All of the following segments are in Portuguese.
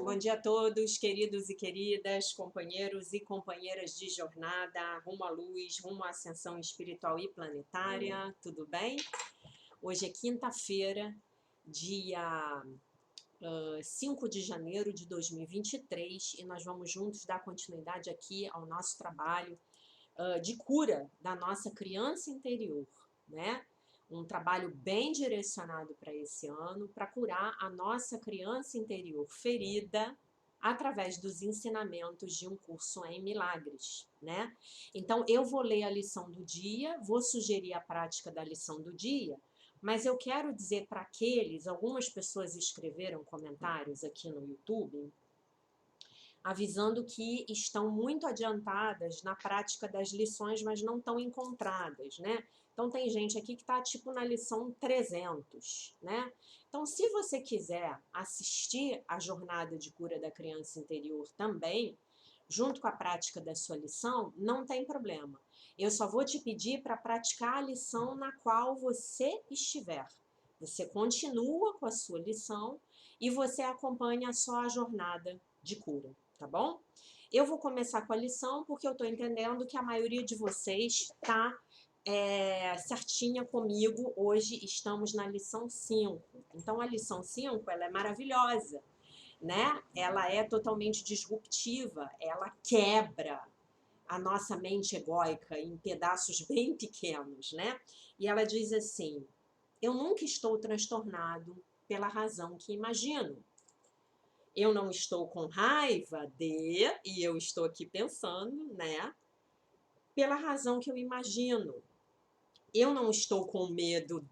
Bom dia a todos, queridos e queridas, companheiros e companheiras de jornada, rumo à luz, rumo à ascensão espiritual e planetária, tudo bem? Hoje é quinta-feira, dia 5 de janeiro de 2023 e nós vamos juntos dar continuidade aqui ao nosso trabalho de cura da nossa criança interior, né? Um trabalho bem direcionado para esse ano, para curar a nossa criança interior ferida através dos ensinamentos de um curso em milagres, né? Então, eu vou ler a lição do dia, vou sugerir a prática da lição do dia, mas eu quero dizer para algumas pessoas escreveram comentários aqui no YouTube, avisando que estão muito adiantadas na prática das lições, mas não estão encontradas, né? Então, tem gente aqui que está, tipo, na lição 300, né? Então, se você quiser assistir a jornada de cura da criança interior também, junto com a prática da sua lição, não tem problema. Eu só vou te pedir para praticar a lição na qual você estiver. Você continua com a sua lição e você acompanha só a jornada de cura, tá bom? Eu vou começar com a lição porque eu estou entendendo que a maioria de vocês está certinha comigo. Hoje estamos na lição 5. Então, a lição 5 ela é maravilhosa, né? Ela é totalmente disruptiva, ela quebra a nossa mente egóica em pedaços bem pequenos, né? E ela diz assim: eu nunca estou transtornado pela razão que imagino. Eu não estou com raiva e eu estou aqui pensando, né? Pela razão que eu imagino. Eu não estou com medo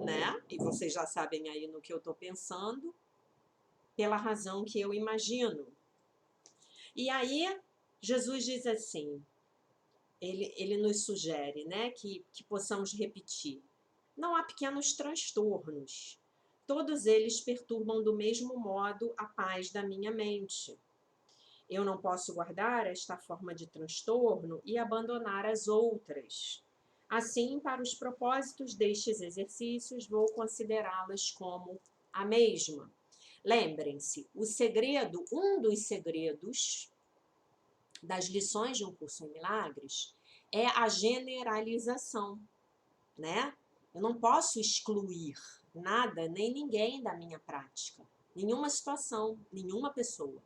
né? E vocês já sabem aí no que eu estou pensando, pela razão que eu imagino. E aí, Jesus diz assim, ele nos sugere, né, que possamos repetir. Não há pequenos transtornos. Todos eles perturbam do mesmo modo a paz da minha mente. Eu não posso guardar esta forma de transtorno e abandonar as outras. Assim, para os propósitos destes exercícios, vou considerá-las como a mesma. Lembrem-se, um dos segredos das lições de um curso em milagres é a generalização, né? Eu não posso excluir nada nem ninguém da minha prática, nenhuma situação, nenhuma pessoa,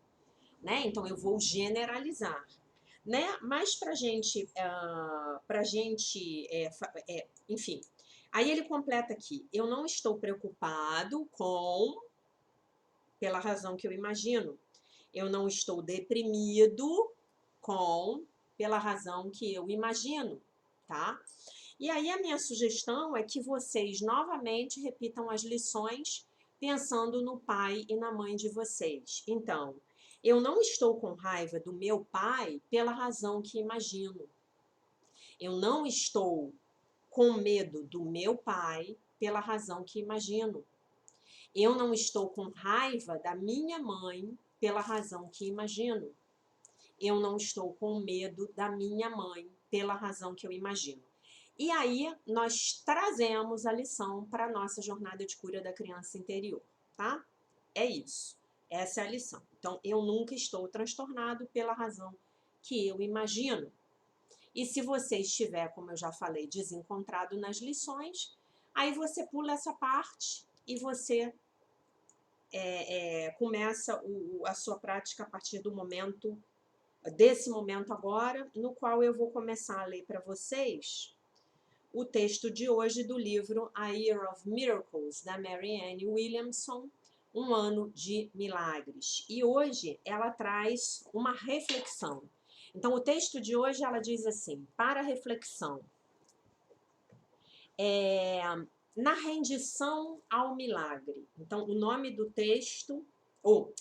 né? Então eu vou generalizar, né? Mas enfim. Aí ele completa aqui: eu não estou preocupado pela razão que eu imagino. Eu não estou deprimido pela razão que eu imagino, tá? E aí a minha sugestão é que vocês novamente repitam as lições pensando no pai e na mãe de vocês. Então, eu não estou com raiva do meu pai pela razão que imagino. Eu não estou com medo do meu pai pela razão que imagino. Eu não estou com raiva da minha mãe pela razão que imagino. Eu não estou com medo da minha mãe pela razão que eu imagino. E aí nós trazemos a lição para a nossa jornada de cura da criança interior, tá? É isso. Essa é a lição. Então, eu nunca estou transtornado pela razão que eu imagino. E se você estiver, como eu já falei, desencontrado nas lições, aí você pula essa parte e você começa a sua prática a partir desse momento agora, no qual eu vou começar a ler para vocês o texto de hoje do livro A Year of Miracles, da Marianne Williamson, Um Ano de Milagres. E hoje ela traz uma reflexão. Então, o texto de hoje ela diz assim, para reflexão, na rendição ao milagre. Então, o nome do texto, o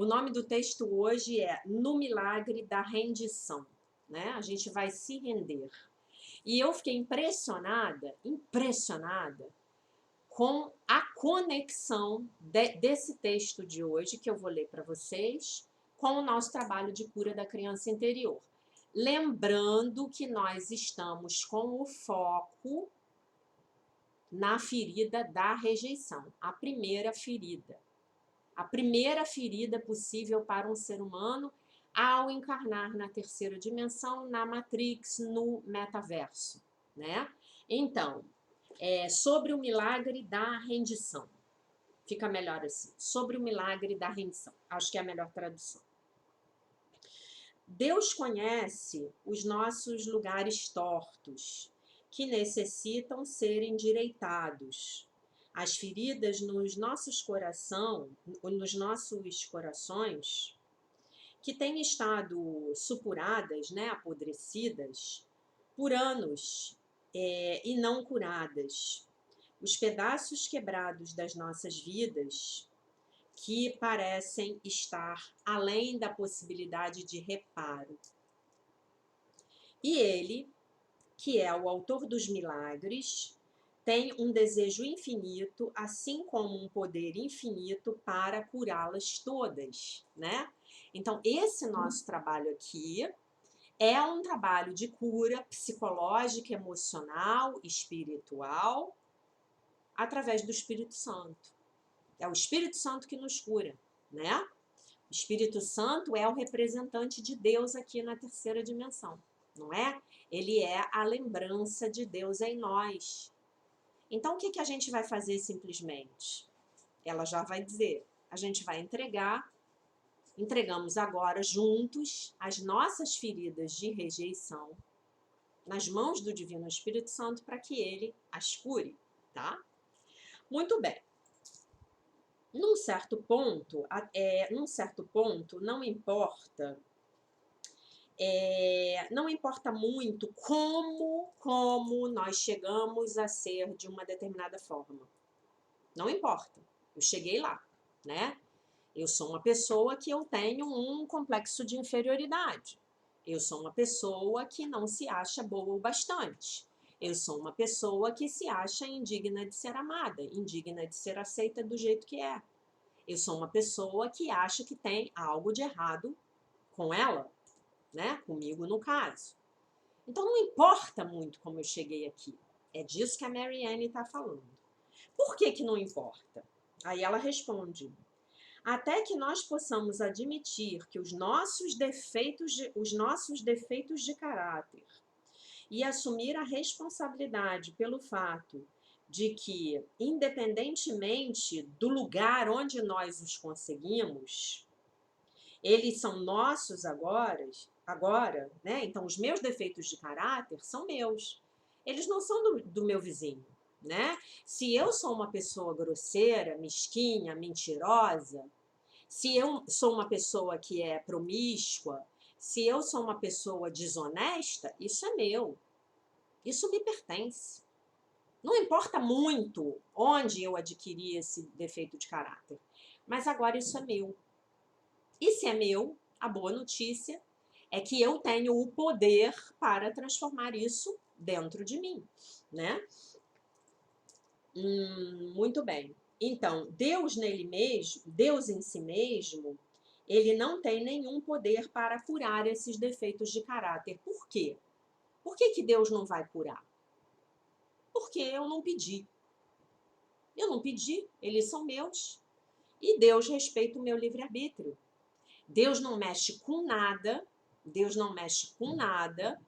nome do texto hoje é No Milagre da Rendição, né? A gente vai se render. E eu fiquei impressionada com a conexão desse texto de hoje, que eu vou ler para vocês, com o nosso trabalho de cura da criança interior. Lembrando que nós estamos com o foco na ferida da rejeição, a primeira ferida, A primeira ferida possível para um ser humano ao encarnar na terceira dimensão, na Matrix, no metaverso, né? Então, sobre o milagre da rendição. Fica melhor assim. Sobre o milagre da rendição. Acho que é a melhor tradução. Deus conhece os nossos lugares tortos, que necessitam ser endireitados. As feridas nos nossos corações, que têm estado supuradas, né, apodrecidas, por anos e não curadas. Os pedaços quebrados das nossas vidas que parecem estar além da possibilidade de reparo. E ele, que é o autor dos milagres, tem um desejo infinito, assim como um poder infinito para curá-las todas, né? Então, esse nosso trabalho aqui é um trabalho de cura psicológica, emocional, espiritual, através do Espírito Santo. É o Espírito Santo que nos cura, né? O Espírito Santo é o representante de Deus aqui na terceira dimensão, não é? Ele é a lembrança de Deus em nós. Então, o que a gente vai fazer simplesmente? Ela já vai dizer, a gente vai entregamos agora juntos as nossas feridas de rejeição nas mãos do Divino Espírito Santo para que ele as cure, tá? Muito bem. Num certo ponto, não importa, não importa muito como nós chegamos a ser de uma determinada forma. Não importa. Eu cheguei lá, né? Eu sou uma pessoa que eu tenho um complexo de inferioridade. Eu sou uma pessoa que não se acha boa o bastante. Eu sou uma pessoa que se acha indigna de ser amada, indigna de ser aceita do jeito que é. Eu sou uma pessoa que acha que tem algo de errado com ela, né? Comigo no caso. Então não importa muito como eu cheguei aqui. É disso que a Marianne está falando. Por que não importa? Aí ela responde: até que nós possamos admitir que os nossos defeitos de caráter e assumir a responsabilidade pelo fato de que, independentemente do lugar onde nós os conseguimos, eles são nossos agora, né? Então, os meus defeitos de caráter são meus. Eles não são do meu vizinho, né? Se eu sou uma pessoa grosseira, mesquinha, mentirosa, se eu sou uma pessoa que é promíscua, se eu sou uma pessoa desonesta, isso é meu. Isso me pertence. Não importa muito onde eu adquiri esse defeito de caráter, mas agora isso é meu. E se é meu, a boa notícia é que eu tenho o poder para transformar isso dentro de mim, né? Muito bem. Então, Deus nele mesmo, Deus em si mesmo, ele não tem nenhum poder para curar esses defeitos de caráter. Por quê? Por que Deus não vai curar? Porque eu não pedi. Eu não pedi, eles são meus. E Deus respeita o meu livre-arbítrio. Deus não mexe com nada, Deus não mexe com nada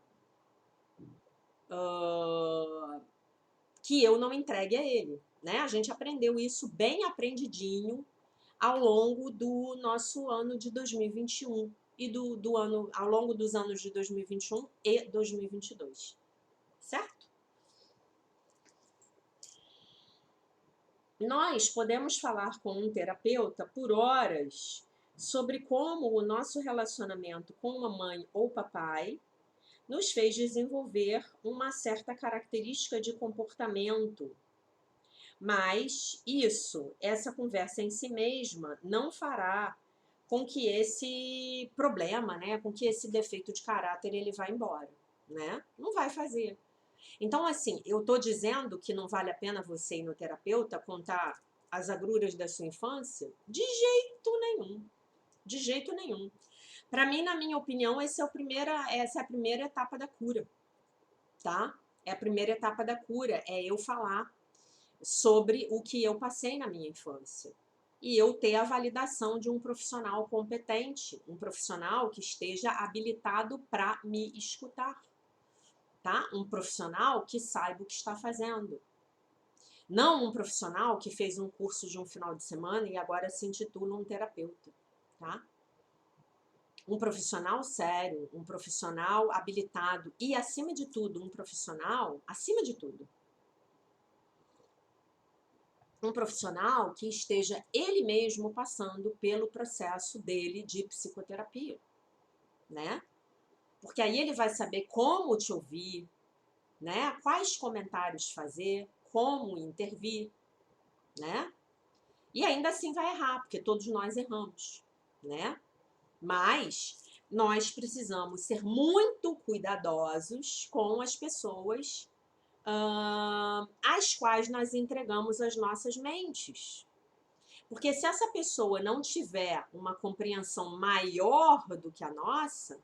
que eu não entregue a Ele, né? A gente aprendeu isso bem aprendidinho ao longo do nosso ano de 2021 e ao longo dos anos de 2021 e 2022, certo? Nós podemos falar com um terapeuta por horas sobre como o nosso relacionamento com uma mãe ou papai nos fez desenvolver uma certa característica de comportamento. Mas essa conversa em si mesma não fará com que esse problema, né, com que esse defeito de caráter ele vá embora, né? Não vai fazer. Então, assim, eu tô dizendo que não vale a pena você ir no terapeuta contar as agruras da sua infância? De jeito nenhum. De jeito nenhum. Para mim, na minha opinião, essa é a primeira etapa da cura, tá? É a primeira etapa da cura, é eu falar sobre o que eu passei na minha infância. e eu ter a validação de um profissional competente, um profissional que esteja habilitado para me escutar, tá? Um profissional que saiba o que está fazendo. Não um profissional que fez um curso de um final de semana e agora se intitula um terapeuta, tá? Um profissional sério, um profissional habilitado e, acima de tudo, um profissional, acima de tudo, um profissional que esteja ele mesmo passando pelo processo dele de psicoterapia, né? Porque aí ele vai saber como te ouvir, né? Quais comentários fazer, como intervir, né? E ainda assim vai errar, porque todos nós erramos, né? Mas nós precisamos ser muito cuidadosos com as pessoas às quais nós entregamos as nossas mentes. Porque se essa pessoa não tiver uma compreensão maior do que a nossa,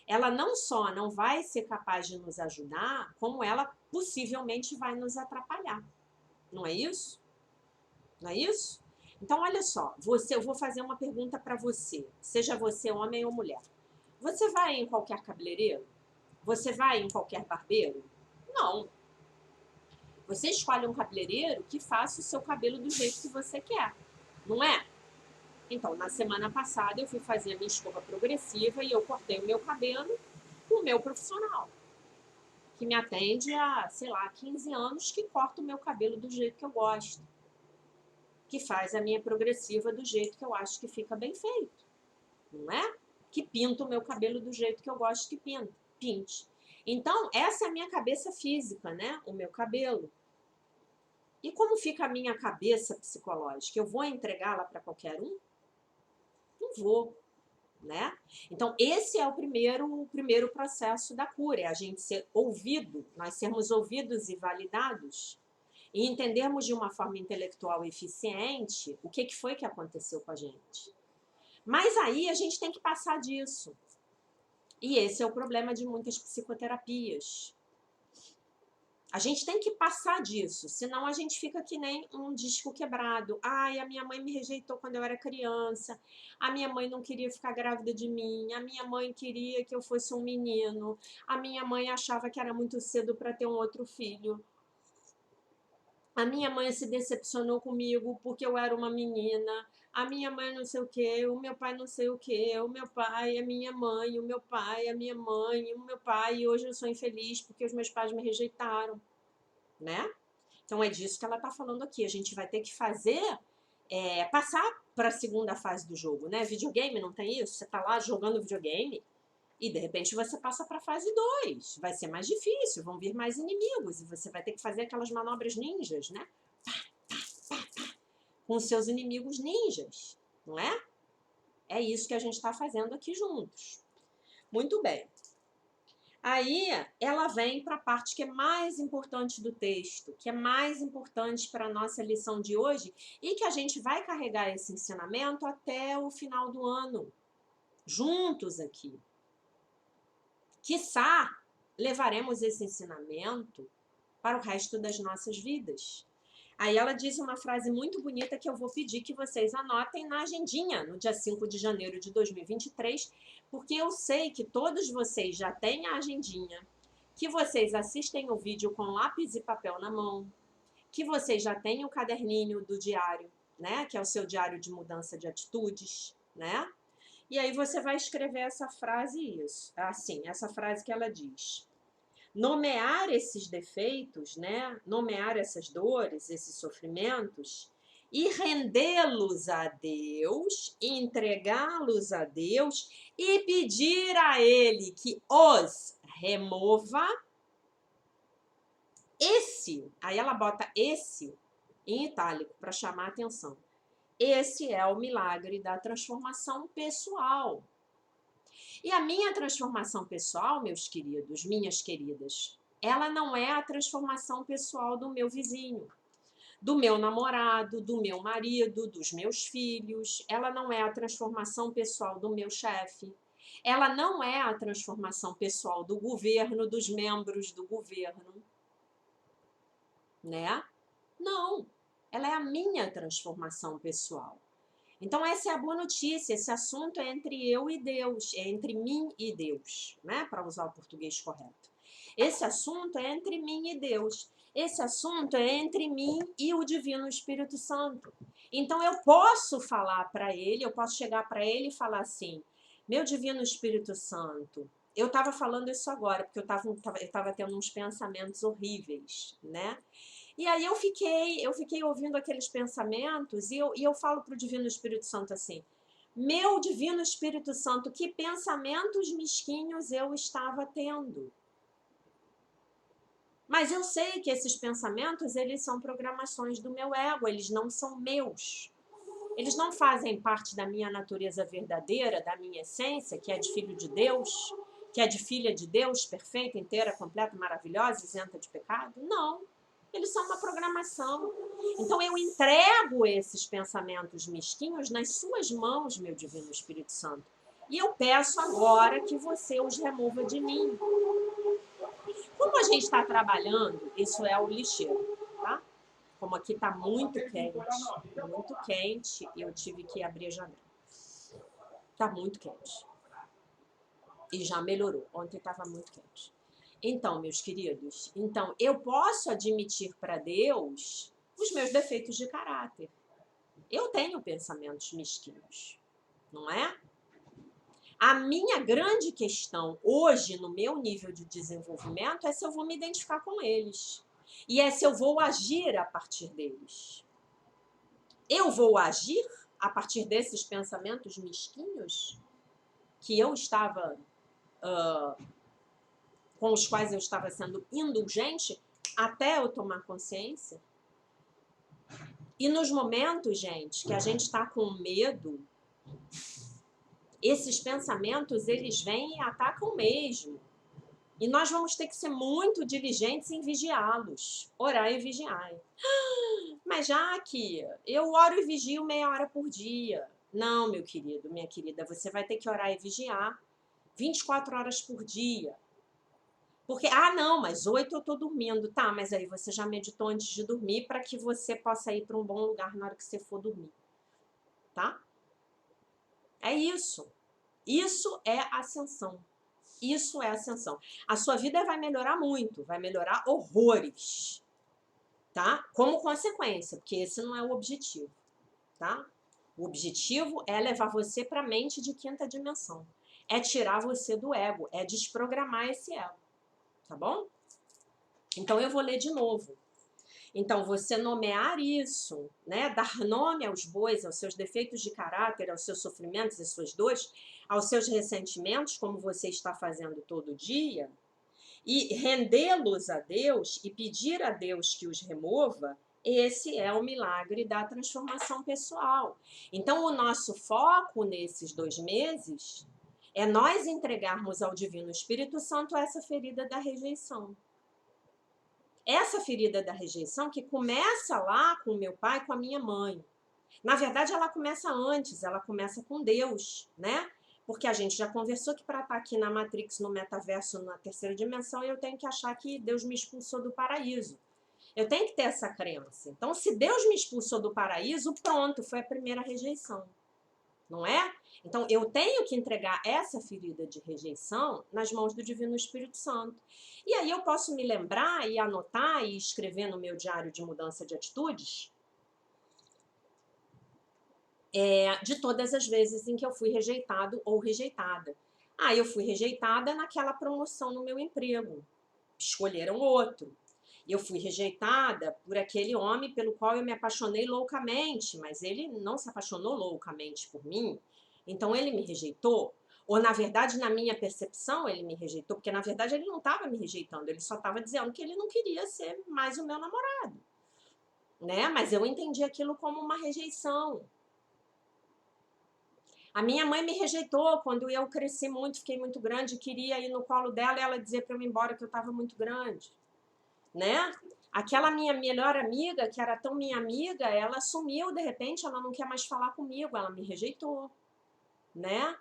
ela não só não vai ser capaz de nos ajudar, como ela possivelmente vai nos atrapalhar. Não é isso? Não é isso? Então, olha só, eu vou fazer uma pergunta para você, seja você homem ou mulher. Você vai em qualquer cabeleireiro? Você vai em qualquer barbeiro? Não. Você escolhe um cabeleireiro que faça o seu cabelo do jeito que você quer, não é? Então, na semana passada, eu fui fazer a minha escova progressiva e eu cortei o meu cabelo com o meu profissional, que me atende há, sei lá, 15 anos, que corta o meu cabelo do jeito que eu gosto, que faz a minha progressiva do jeito que eu acho que fica bem feito, não é? Que pinta o meu cabelo do jeito que eu gosto que pinte. Então, essa é a minha cabeça física, né? O meu cabelo. E como fica a minha cabeça psicológica? Eu vou entregá-la para qualquer um? Não vou, né? Então, esse é o primeiro processo da cura, é a gente ser ouvido, nós sermos ouvidos e validados e entendermos de uma forma intelectual eficiente o que foi que aconteceu com a gente. Mas aí a gente tem que passar disso. E esse é o problema de muitas psicoterapias. A gente tem que passar disso, senão a gente fica que nem um disco quebrado. Ai, a minha mãe me rejeitou quando eu era criança, a minha mãe não queria ficar grávida de mim, a minha mãe queria que eu fosse um menino, a minha mãe achava que era muito cedo para ter um outro filho. A minha mãe se decepcionou comigo porque eu era uma menina. A minha mãe não sei o quê, o meu pai não sei o quê, o meu pai, a minha mãe, o meu pai, a minha mãe, o meu pai, e hoje eu sou infeliz porque os meus pais me rejeitaram, né? Então é disso que ela está falando aqui. A gente vai ter que fazer, passar para a segunda fase do jogo, né? Videogame não tem isso? Você está lá jogando videogame e de repente você passa para a fase 2. Vai ser mais difícil, vão vir mais inimigos e você vai ter que fazer aquelas manobras ninjas, né? Com os seus inimigos ninjas, não é? É isso que a gente está fazendo aqui juntos. Muito bem. Aí ela vem para a parte que é mais importante do texto, que é mais importante para a nossa lição de hoje e que a gente vai carregar esse ensinamento até o final do ano, juntos aqui. Quiçá levaremos esse ensinamento para o resto das nossas vidas. Aí ela diz uma frase muito bonita que eu vou pedir que vocês anotem na agendinha, no dia 5 de janeiro de 2023, porque eu sei que todos vocês já têm a agendinha, que vocês assistem o vídeo com lápis e papel na mão, que vocês já têm o caderninho do diário, né, que é o seu diário de mudança de atitudes, né? E aí você vai escrever essa frase, assim, essa frase que ela diz: nomear esses defeitos, né? Nomear essas dores, esses sofrimentos e rendê-los a Deus, entregá-los a Deus e pedir a Ele que os remova. Aí ela bota esse em itálico para chamar a atenção. Esse é o milagre da transformação pessoal. E a minha transformação pessoal, meus queridos, minhas queridas, ela não é a transformação pessoal do meu vizinho, do meu namorado, do meu marido, dos meus filhos. Ela não é a transformação pessoal do meu chefe. Ela não é a transformação pessoal do governo, dos membros do governo, né? Não. Ela é a minha transformação pessoal. Então essa é a boa notícia, esse assunto é entre eu e Deus, é entre mim e Deus, né? Para usar o português correto. Esse assunto é entre mim e Deus. Esse assunto é entre mim e o Divino Espírito Santo. Então eu posso falar para ele, eu posso chegar para ele e falar assim: meu Divino Espírito Santo, eu estava falando isso agora, porque eu estava tendo uns pensamentos horríveis, né? E aí eu fiquei ouvindo aqueles pensamentos e eu falo para o Divino Espírito Santo assim: meu Divino Espírito Santo, que pensamentos mesquinhos eu estava tendo. Mas eu sei que esses pensamentos, eles são programações do meu ego, eles não são meus. Eles não fazem parte da minha natureza verdadeira, da minha essência, que é de filho de Deus, que é de filha de Deus, perfeita, inteira, completa, maravilhosa, isenta de pecado. Não. Eles são uma programação. Então eu entrego esses pensamentos mesquinhos nas suas mãos, meu Divino Espírito Santo. E eu peço agora que você os remova de mim. Como a gente está trabalhando, isso é o lixeiro, tá? Como aqui está muito quente, eu tive que abrir a janela. Está muito quente. E já melhorou. Ontem estava muito quente. Então, meus queridos, eu posso admitir para Deus os meus defeitos de caráter. Eu tenho pensamentos mesquinhos, não é? A minha grande questão hoje, no meu nível de desenvolvimento, é se eu vou me identificar com eles. E é se eu vou agir a partir deles. Eu vou agir a partir desses pensamentos mesquinhos que eu estava, com os quais eu estava sendo indulgente até eu tomar consciência. E nos momentos, gente, que a gente está com medo, esses pensamentos, eles vêm e atacam mesmo. E nós vamos ter que ser muito diligentes em vigiá-los. Orar e vigiar. Mas já que eu oro e vigio meia hora por dia. Não, meu querido, minha querida, você vai ter que orar e vigiar 24 horas por dia. Porque, não, mas 8 eu tô dormindo. Tá, mas aí você já meditou antes de dormir para que você possa ir para um bom lugar na hora que você for dormir. Tá? É isso. Isso é ascensão. Isso é ascensão. A sua vida vai melhorar muito, vai melhorar horrores, tá? Como consequência, porque esse não é o objetivo, tá? O objetivo é levar você para a mente de quinta dimensão. É tirar você do ego, é desprogramar esse ego, tá bom? Então eu vou ler de novo. Então, você nomear isso, né? Dar nome aos bois, aos seus defeitos de caráter, aos seus sofrimentos e suas dores, aos seus ressentimentos, como você está fazendo todo dia, e rendê-los a Deus e pedir a Deus que os remova, esse é o milagre da transformação pessoal. Então, o nosso foco nesses 2 meses é nós entregarmos ao Divino Espírito Santo essa ferida da rejeição. Essa ferida da rejeição que começa lá com o meu pai e com a minha mãe. Na verdade, ela começa antes, ela começa com Deus, né? Porque a gente já conversou que para estar aqui na Matrix, no metaverso, na terceira dimensão, eu tenho que achar que Deus me expulsou do paraíso. Eu tenho que ter essa crença. Então, se Deus me expulsou do paraíso, pronto, foi a primeira rejeição. Não é? Então, eu tenho que entregar essa ferida de rejeição nas mãos do Divino Espírito Santo. E aí eu posso me lembrar e anotar e escrever no meu diário de mudança de atitudes de todas as vezes em que eu fui rejeitado ou rejeitada. Eu fui rejeitada naquela promoção no meu emprego. Escolheram outro. Eu fui rejeitada por aquele homem pelo qual eu me apaixonei loucamente, mas ele não se apaixonou loucamente por mim, então ele me rejeitou. Ou, na verdade, na minha percepção, ele me rejeitou, porque, na verdade, ele não estava me rejeitando, ele só estava dizendo que ele não queria ser mais o meu namorado, né? Mas eu entendi aquilo como uma rejeição. A minha mãe me rejeitou quando eu cresci muito, fiquei muito grande, queria ir no colo dela e ela dizer para eu ir embora que eu estava muito grande, né? Aquela minha melhor amiga, que era tão minha amiga, ela sumiu de repente, ela não quer mais falar comigo, ela me rejeitou, né?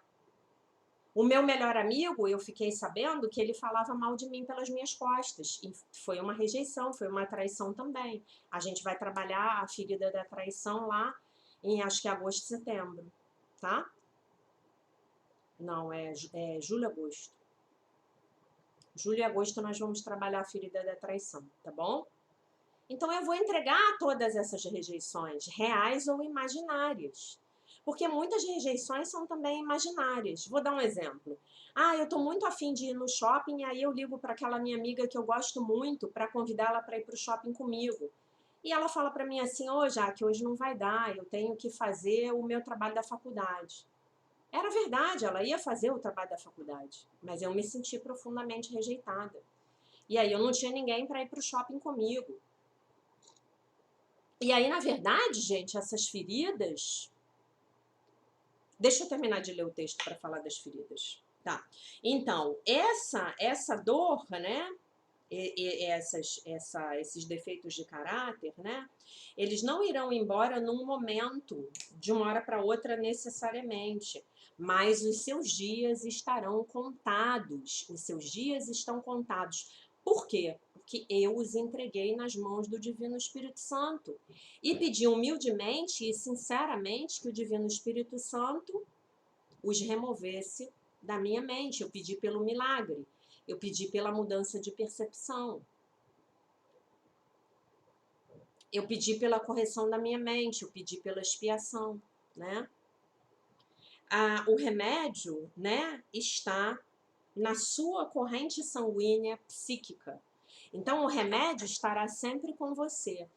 O meu melhor amigo, eu fiquei sabendo que ele falava mal de mim pelas minhas costas, e foi uma rejeição, foi uma traição também. A gente vai trabalhar a ferida da traição lá, em acho que agosto, setembro, tá? Não, é julho, agosto. Julho e agosto nós vamos trabalhar a ferida da traição, tá bom? Então eu vou entregar todas essas rejeições, reais ou imaginárias. Porque muitas rejeições são também imaginárias. Vou dar um exemplo. Ah, eu tô muito afim de ir no shopping, e aí eu ligo para aquela minha amiga que eu gosto muito para convidá-la para ir para o shopping comigo. E ela fala para mim assim: ô, Jaque, hoje não vai dar, eu tenho que fazer o meu trabalho da faculdade. Era verdade, ela ia fazer o trabalho da faculdade, mas eu me senti profundamente rejeitada. E aí eu não tinha ninguém para ir para o shopping comigo. E aí, na verdade, gente, essas feridas. Deixa eu terminar de ler o texto para falar das feridas. Tá. Então, essa dor, né? Esses defeitos de caráter, né? Eles não irão embora num momento, de uma hora para outra necessariamente, mas os seus dias estarão contados. Os seus dias estão contados. Por quê? Porque eu os entreguei nas mãos do Divino Espírito Santo e pedi humildemente e sinceramente que o Divino Espírito Santo os removesse da minha mente. Eu pedi pelo milagre. Eu pedi pela mudança de percepção. Eu pedi pela correção da minha mente, eu pedi pela expiação, né? O remédio, né, está na sua corrente sanguínea psíquica. Então, o remédio estará sempre com você.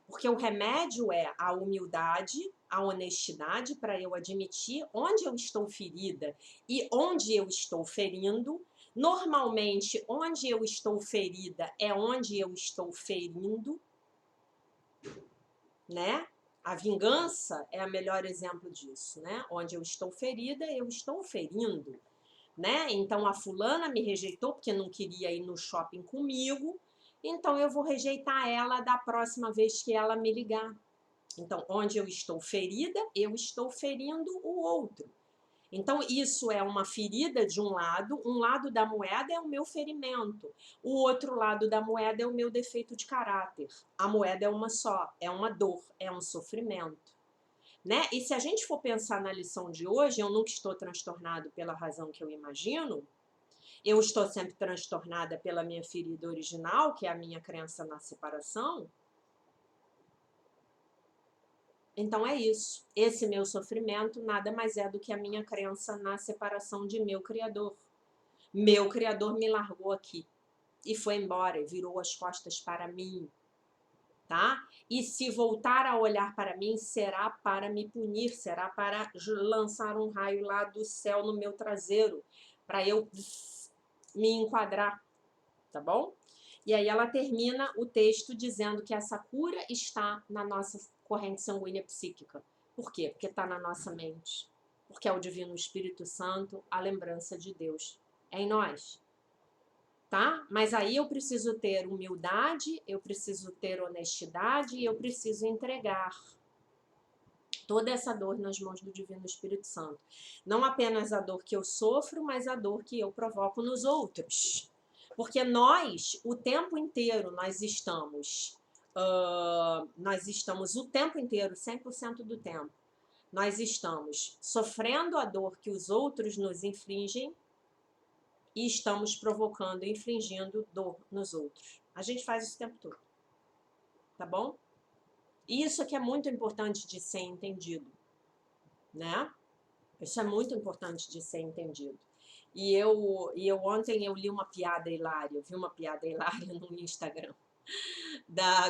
Porque o remédio é a humildade, a honestidade para eu admitir onde eu estou ferida e onde eu estou ferindo. Normalmente, onde eu estou ferida é onde eu estou ferindo, né? A vingança é o melhor exemplo disso, né? Onde eu estou ferida, eu estou ferindo, né? Então a fulana me rejeitou porque não queria ir no shopping comigo, então eu vou rejeitar ela da próxima vez que ela me ligar. Então, onde eu estou ferida, eu estou ferindo o outro. Então, isso é uma ferida de um lado da moeda é o meu ferimento, o outro lado da moeda é o meu defeito de caráter. A moeda é uma só, é uma dor, é um sofrimento. Né? E se a gente for pensar na lição de hoje, eu nunca estou transtornado pela razão que eu imagino, eu estou sempre transtornada pela minha ferida original, que é a minha crença na separação. Então é isso. Esse meu sofrimento nada mais é do que a minha crença na separação de meu Criador. Meu Criador me largou aqui e foi embora e virou as costas para mim, tá? E se voltar a olhar para mim, será para me punir, será para lançar um raio lá do céu no meu traseiro, para eu me enquadrar, tá bom? E aí ela termina o texto dizendo que essa cura está na nossa corrente sanguínea psíquica. Por quê? Porque está na nossa mente. Porque é o Divino Espírito Santo, a lembrança de Deus é em nós. Tá? Mas aí eu preciso ter humildade, eu preciso ter honestidade e eu preciso entregar toda essa dor nas mãos do Divino Espírito Santo. Não apenas a dor que eu sofro, mas a dor que eu provoco nos outros. Porque nós, o tempo inteiro, nós estamos o tempo inteiro, 100% do tempo, nós estamos sofrendo a dor que os outros nos infligem e estamos provocando, infligindo dor nos outros. A gente faz isso o tempo todo, tá bom? E isso aqui é muito importante de ser entendido, né? Isso é muito importante de ser entendido. E eu ontem eu li uma piada hilária, eu vi uma piada hilária no Instagram,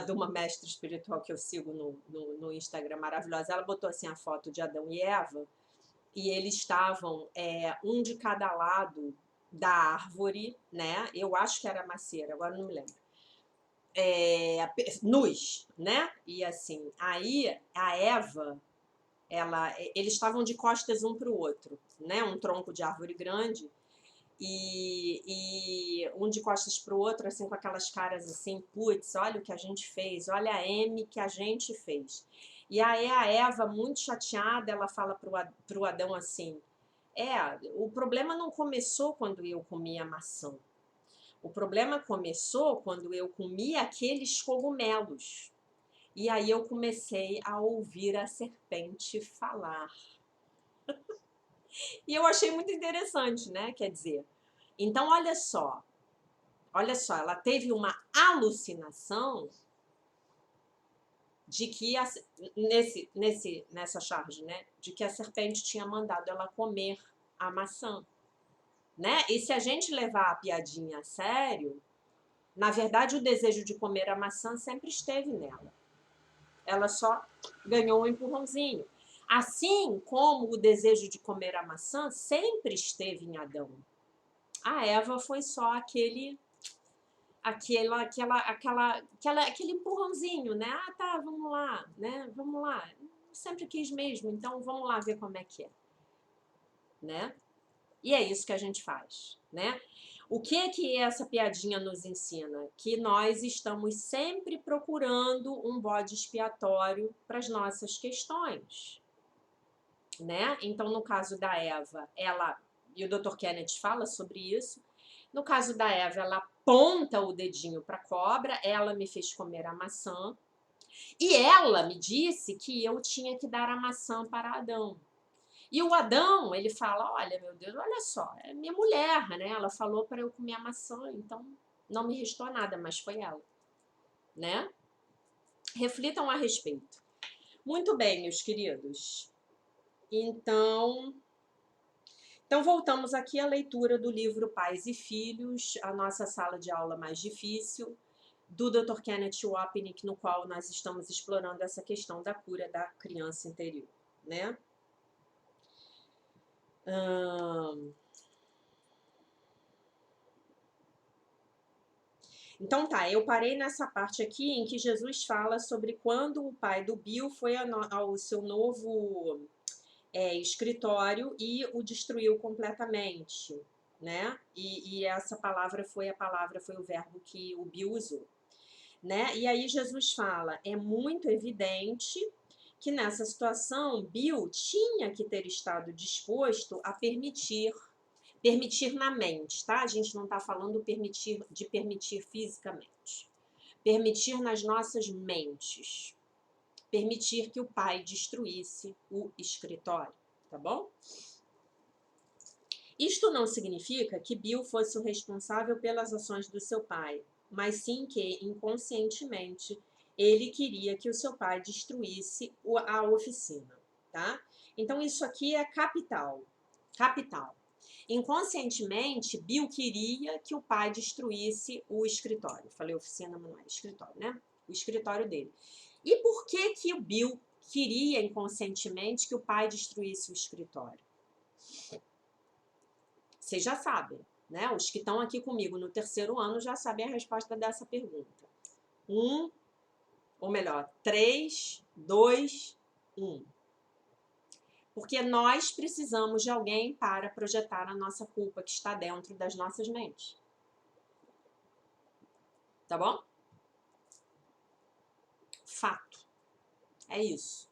de uma mestre espiritual que eu sigo no Instagram, maravilhosa. Ela botou assim a foto de Adão e Eva, e eles estavam um de cada lado da árvore, né? Eu acho que era macieira, agora não me lembro. Nus, né? E assim, aí a Eva, eles estavam de costas um para o outro, né? Um tronco de árvore grande e um de costas para o outro, assim, com aquelas caras assim, putz, olha o que a gente fez, olha a M que a gente fez. E aí a Eva, muito chateada, ela fala pro Adão assim, o problema não começou quando eu comi a maçã. O problema começou quando eu comi aqueles cogumelos. E aí eu comecei a ouvir a serpente falar. E eu achei muito interessante, né? Quer dizer, então olha só, ela teve uma alucinação de que nessa charge, né? De que a serpente tinha mandado ela comer a maçã, né? E se a gente levar a piadinha a sério, na verdade o desejo de comer a maçã sempre esteve nela. Ela só ganhou um empurrãozinho. Assim como o desejo de comer a maçã sempre esteve em Adão. A Eva foi só aquele empurrãozinho, né? Ah, tá, vamos lá, né? Vamos lá. Sempre quis mesmo, então vamos lá ver como é que é, né? E é isso que a gente faz, né? O que essa piadinha nos ensina? Que nós estamos sempre procurando um bode expiatório para as nossas questões, né? Então, no caso da Eva, e o Dr. Kenneth fala sobre isso, no caso da Eva, ela aponta o dedinho para a cobra, ela me fez comer a maçã, e ela me disse que eu tinha que dar a maçã para Adão. E o Adão, ele fala, olha, meu Deus, olha só, é minha mulher, né? Ela falou para eu comer a maçã, então não me restou nada, mas foi ela, né? Reflitam a respeito. Muito bem, meus queridos. Então, voltamos aqui à leitura do livro Pais e Filhos, a nossa sala de aula mais difícil, do Dr. Kenneth Wapnick, no qual nós estamos explorando essa questão da cura da criança interior, né? Então tá, eu parei nessa parte aqui em que Jesus fala sobre quando o pai do Bill foi ao seu novo escritório e o destruiu completamente, né? E essa palavra foi o verbo que o Bill usou, né? E aí Jesus fala, é muito evidente que nessa situação Bill tinha que ter estado disposto a permitir na mente, tá? A gente não está falando de permitir fisicamente. Permitir nas nossas mentes. Permitir que o pai destruísse o escritório, tá bom? Isto não significa que Bill fosse o responsável pelas ações do seu pai, mas sim que, inconscientemente, ele queria que o seu pai destruísse a oficina, tá? Então, isso aqui é capital. Capital. Inconscientemente, Bill queria que o pai destruísse o escritório. Falei oficina, mas não é escritório, né? O escritório dele. E por que o Bill queria inconscientemente que o pai destruísse o escritório? Vocês já sabem, né? Os que estão aqui comigo no terceiro ano já sabem a resposta dessa pergunta. 3, 2, 1. Porque nós precisamos de alguém para projetar a nossa culpa que está dentro das nossas mentes. Tá bom? Fato. É isso.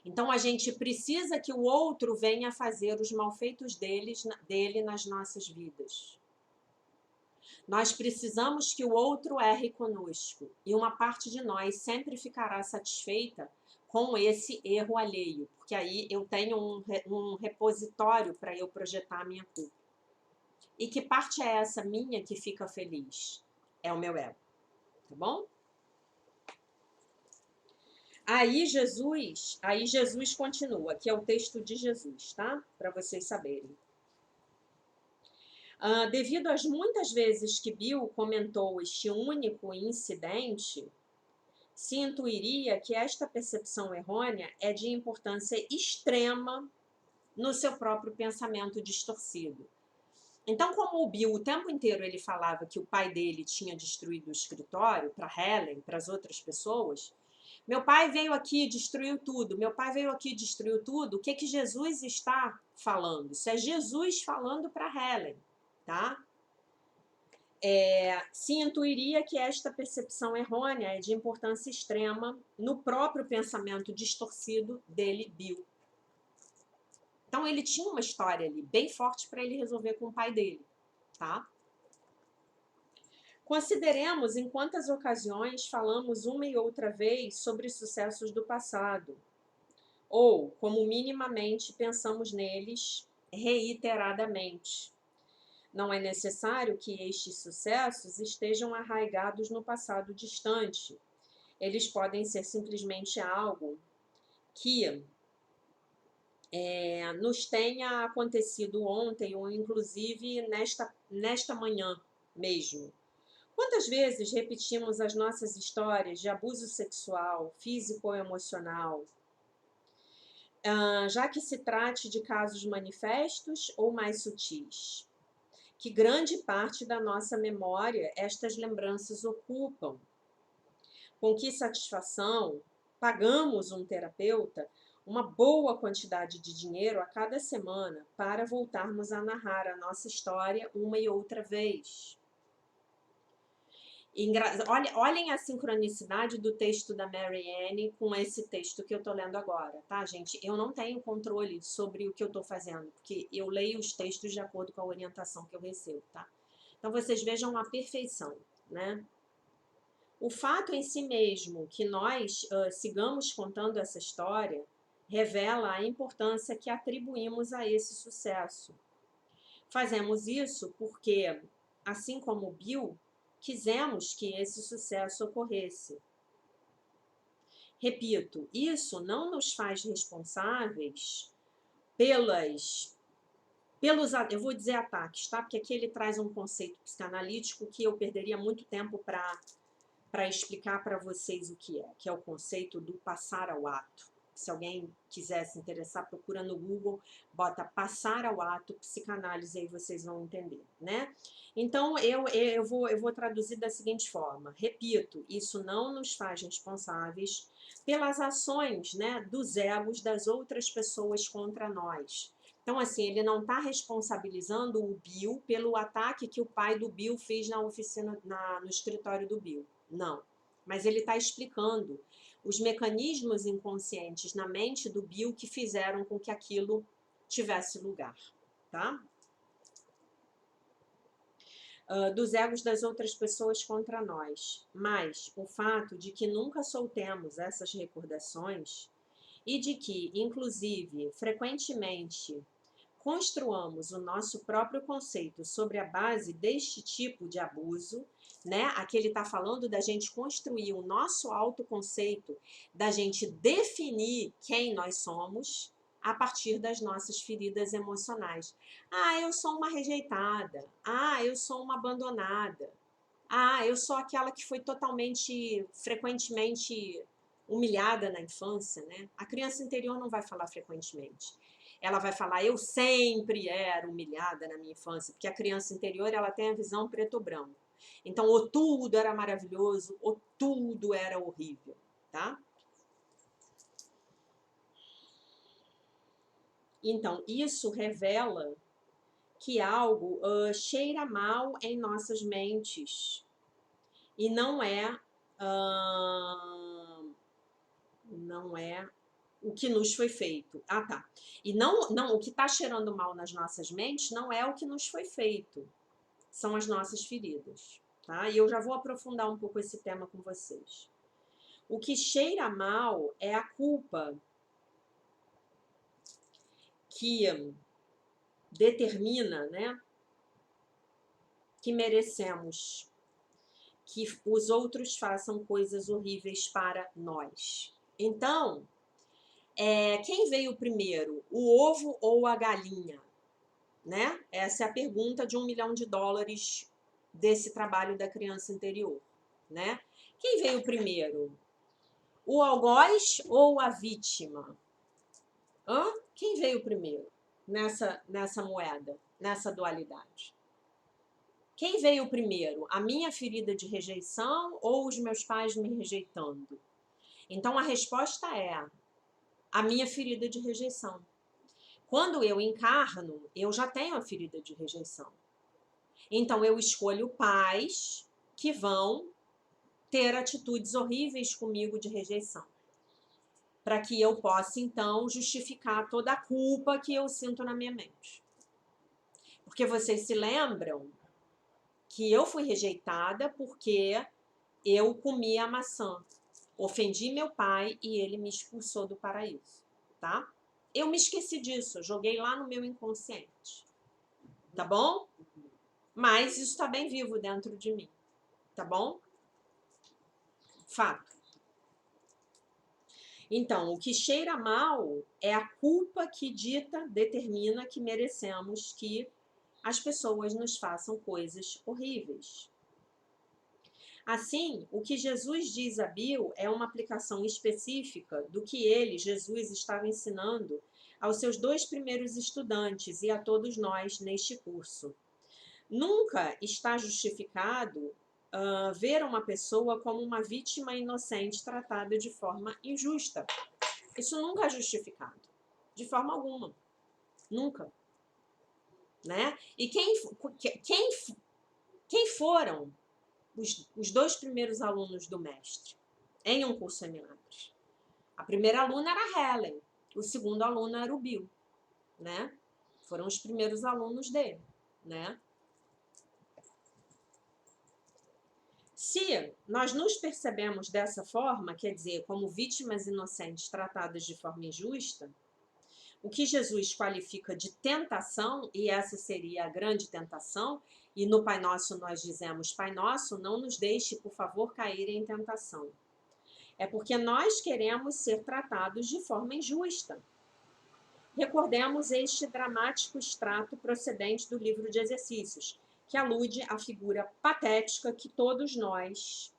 Então a gente precisa que o outro venha fazer os malfeitos dele nas nossas vidas. Nós precisamos que o outro erre conosco. E uma parte de nós sempre ficará satisfeita com esse erro alheio, porque aí eu tenho um repositório para eu projetar a minha culpa. E que parte é essa minha que fica feliz? É o meu ego, tá bom? Aí Jesus continua, que é o texto de Jesus, tá? Para vocês saberem. Devido às muitas vezes que Bill comentou este único incidente, se intuiria que esta percepção errônea é de importância extrema no seu próprio pensamento distorcido. Então, como o Bill o tempo inteiro ele falava que o pai dele tinha destruído o escritório para Helen, para as outras pessoas, meu pai veio aqui e destruiu tudo, meu pai veio aqui e destruiu tudo, o que Jesus está falando? Isso é Jesus falando para Helen, tá? Se intuiria que esta percepção errônea é de importância extrema no próprio pensamento distorcido dele, Bill. Então, ele tinha uma história ali bem forte para ele resolver com o pai dele, tá? Consideremos em quantas ocasiões falamos uma e outra vez sobre sucessos do passado, ou como minimamente pensamos neles reiteradamente. Não é necessário que estes sucessos estejam arraigados no passado distante. Eles podem ser simplesmente algo que nos tenha acontecido ontem ou inclusive nesta manhã mesmo. Quantas vezes repetimos as nossas histórias de abuso sexual, físico ou emocional, já que se trate de casos manifestos ou mais sutis? Que grande parte da nossa memória estas lembranças ocupam. Com que satisfação pagamos um terapeuta uma boa quantidade de dinheiro a cada semana para voltarmos a narrar a nossa história uma e outra vez. Olhem a sincronicidade do texto da Mary Ann com esse texto que eu estou lendo agora, tá, gente? Eu não tenho controle sobre o que eu estou fazendo, porque eu leio os textos de acordo com a orientação que eu recebo, tá? Então, vocês vejam a perfeição, né? O fato em si mesmo que nós sigamos contando essa história revela a importância que atribuímos a esse sucesso. Fazemos isso porque, assim como Bill, quisemos que esse sucesso ocorresse. Repito, isso não nos faz responsáveis pelos, eu vou dizer ataques, tá? Porque aqui ele traz um conceito psicanalítico que eu perderia muito tempo para explicar para vocês o que é o conceito do passar ao ato. Se alguém quiser se interessar, procura no Google, bota passar ao ato, psicanálise, aí vocês vão entender, né? Então, eu vou traduzir da seguinte forma. Repito, isso não nos faz responsáveis pelas ações, né, dos egos das outras pessoas contra nós. Então, assim, ele não está responsabilizando o Bill pelo ataque que o pai do Bill fez na oficina, no escritório do Bill. Não. Mas ele está explicando os mecanismos inconscientes na mente do Bill que fizeram com que aquilo tivesse lugar, tá? Dos egos das outras pessoas contra nós. Mas o fato de que nunca soltemos essas recordações e de que, inclusive, frequentemente construamos o nosso próprio conceito sobre a base deste tipo de abuso, né? Aqui ele está falando da gente construir o nosso autoconceito, da gente definir quem nós somos a partir das nossas feridas emocionais. Ah, eu sou uma rejeitada. Ah, eu sou uma abandonada. Ah, eu sou aquela que foi frequentemente humilhada na infância, né? A criança interior não vai falar frequentemente. Ela vai falar, eu sempre era humilhada na minha infância, porque a criança interior, ela tem a visão preto ou branco. Então, ou tudo era maravilhoso, ou tudo era horrível, tá? Então, isso revela que algo cheira mal em nossas mentes. E não é o que nos foi feito. Ah, tá. E não, o que está cheirando mal nas nossas mentes não é o que nos foi feito. São as nossas feridas, tá? E eu já vou aprofundar um pouco esse tema com vocês. O que cheira mal é a culpa que determina, né, que merecemos que os outros façam coisas horríveis para nós. Então, quem veio primeiro, o ovo ou a galinha? Né? Essa é a pergunta de $1 milhão desse trabalho da criança interior. Né? Quem veio primeiro? O algoz ou a vítima? Quem veio primeiro nessa moeda, nessa dualidade? Quem veio primeiro? A minha ferida de rejeição ou os meus pais me rejeitando? Então, a resposta é a minha ferida de rejeição. Quando eu encarno, eu já tenho a ferida de rejeição. Então, eu escolho pais que vão ter atitudes horríveis comigo de rejeição. Para que eu possa, então, justificar toda a culpa que eu sinto na minha mente. Porque vocês se lembram que eu fui rejeitada porque eu comi a maçã. Ofendi meu pai e ele me expulsou do paraíso, tá? Eu me esqueci disso, eu joguei lá no meu inconsciente, tá bom? Mas isso está bem vivo dentro de mim, tá bom? Fato. Então, o que cheira mal é a culpa que determina que merecemos que as pessoas nos façam coisas horríveis. Assim, o que Jesus diz a Bill é uma aplicação específica do que ele, Jesus, estava ensinando aos seus 2 primeiros estudantes e a todos nós neste curso. Nunca está justificado ver uma pessoa como uma vítima inocente tratada de forma injusta. Isso nunca é justificado, de forma alguma. Nunca. Né? E quem foram os 2 primeiros alunos do mestre em Um Curso em Milagres? A primeira aluna era a Helen, o segundo aluno era o Bill, né? Foram os primeiros alunos dele, né? Se nós nos percebemos dessa forma, quer dizer, como vítimas inocentes tratadas de forma injusta, o que Jesus qualifica de tentação, e essa seria a grande tentação, e no Pai Nosso nós dizemos: Pai Nosso, não nos deixe, por favor, cair em tentação. É porque nós queremos ser tratados de forma injusta. Recordemos este dramático extrato procedente do livro de exercícios, que alude à figura patética que todos nós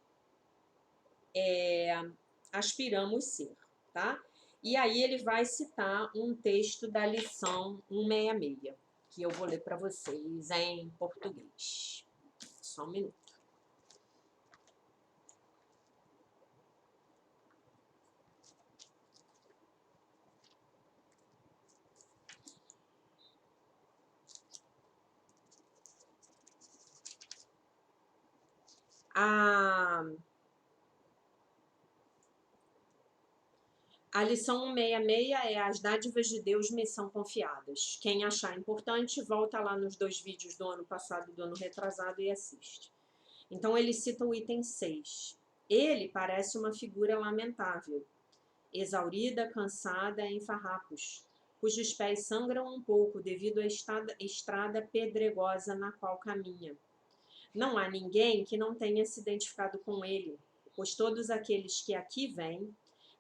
aspiramos ser, tá? E aí ele vai citar um texto da lição 166, que eu vou ler para vocês em português. Só um minuto. A lição 166 é As dádivas de Deus me são confiadas. Quem achar importante, volta lá nos 2 vídeos do ano passado e do ano retrasado e assiste. Então ele cita o item 6. Ele parece uma figura lamentável, exaurida, cansada, em farrapos, cujos pés sangram um pouco devido à estrada pedregosa na qual caminha. Não há ninguém que não tenha se identificado com ele, pois todos aqueles que aqui vêm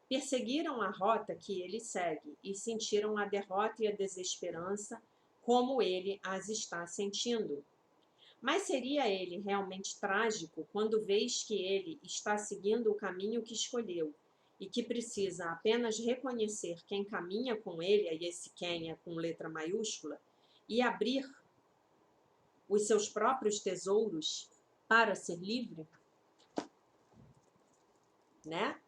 perseguiram a rota que ele segue e sentiram a derrota e a desesperança como ele as está sentindo. Mas seria ele realmente trágico quando vês que ele está seguindo o caminho que escolheu e que precisa apenas reconhecer quem caminha com ele, e esse quem é com letra maiúscula, e abrir os seus próprios tesouros para ser livre? Né?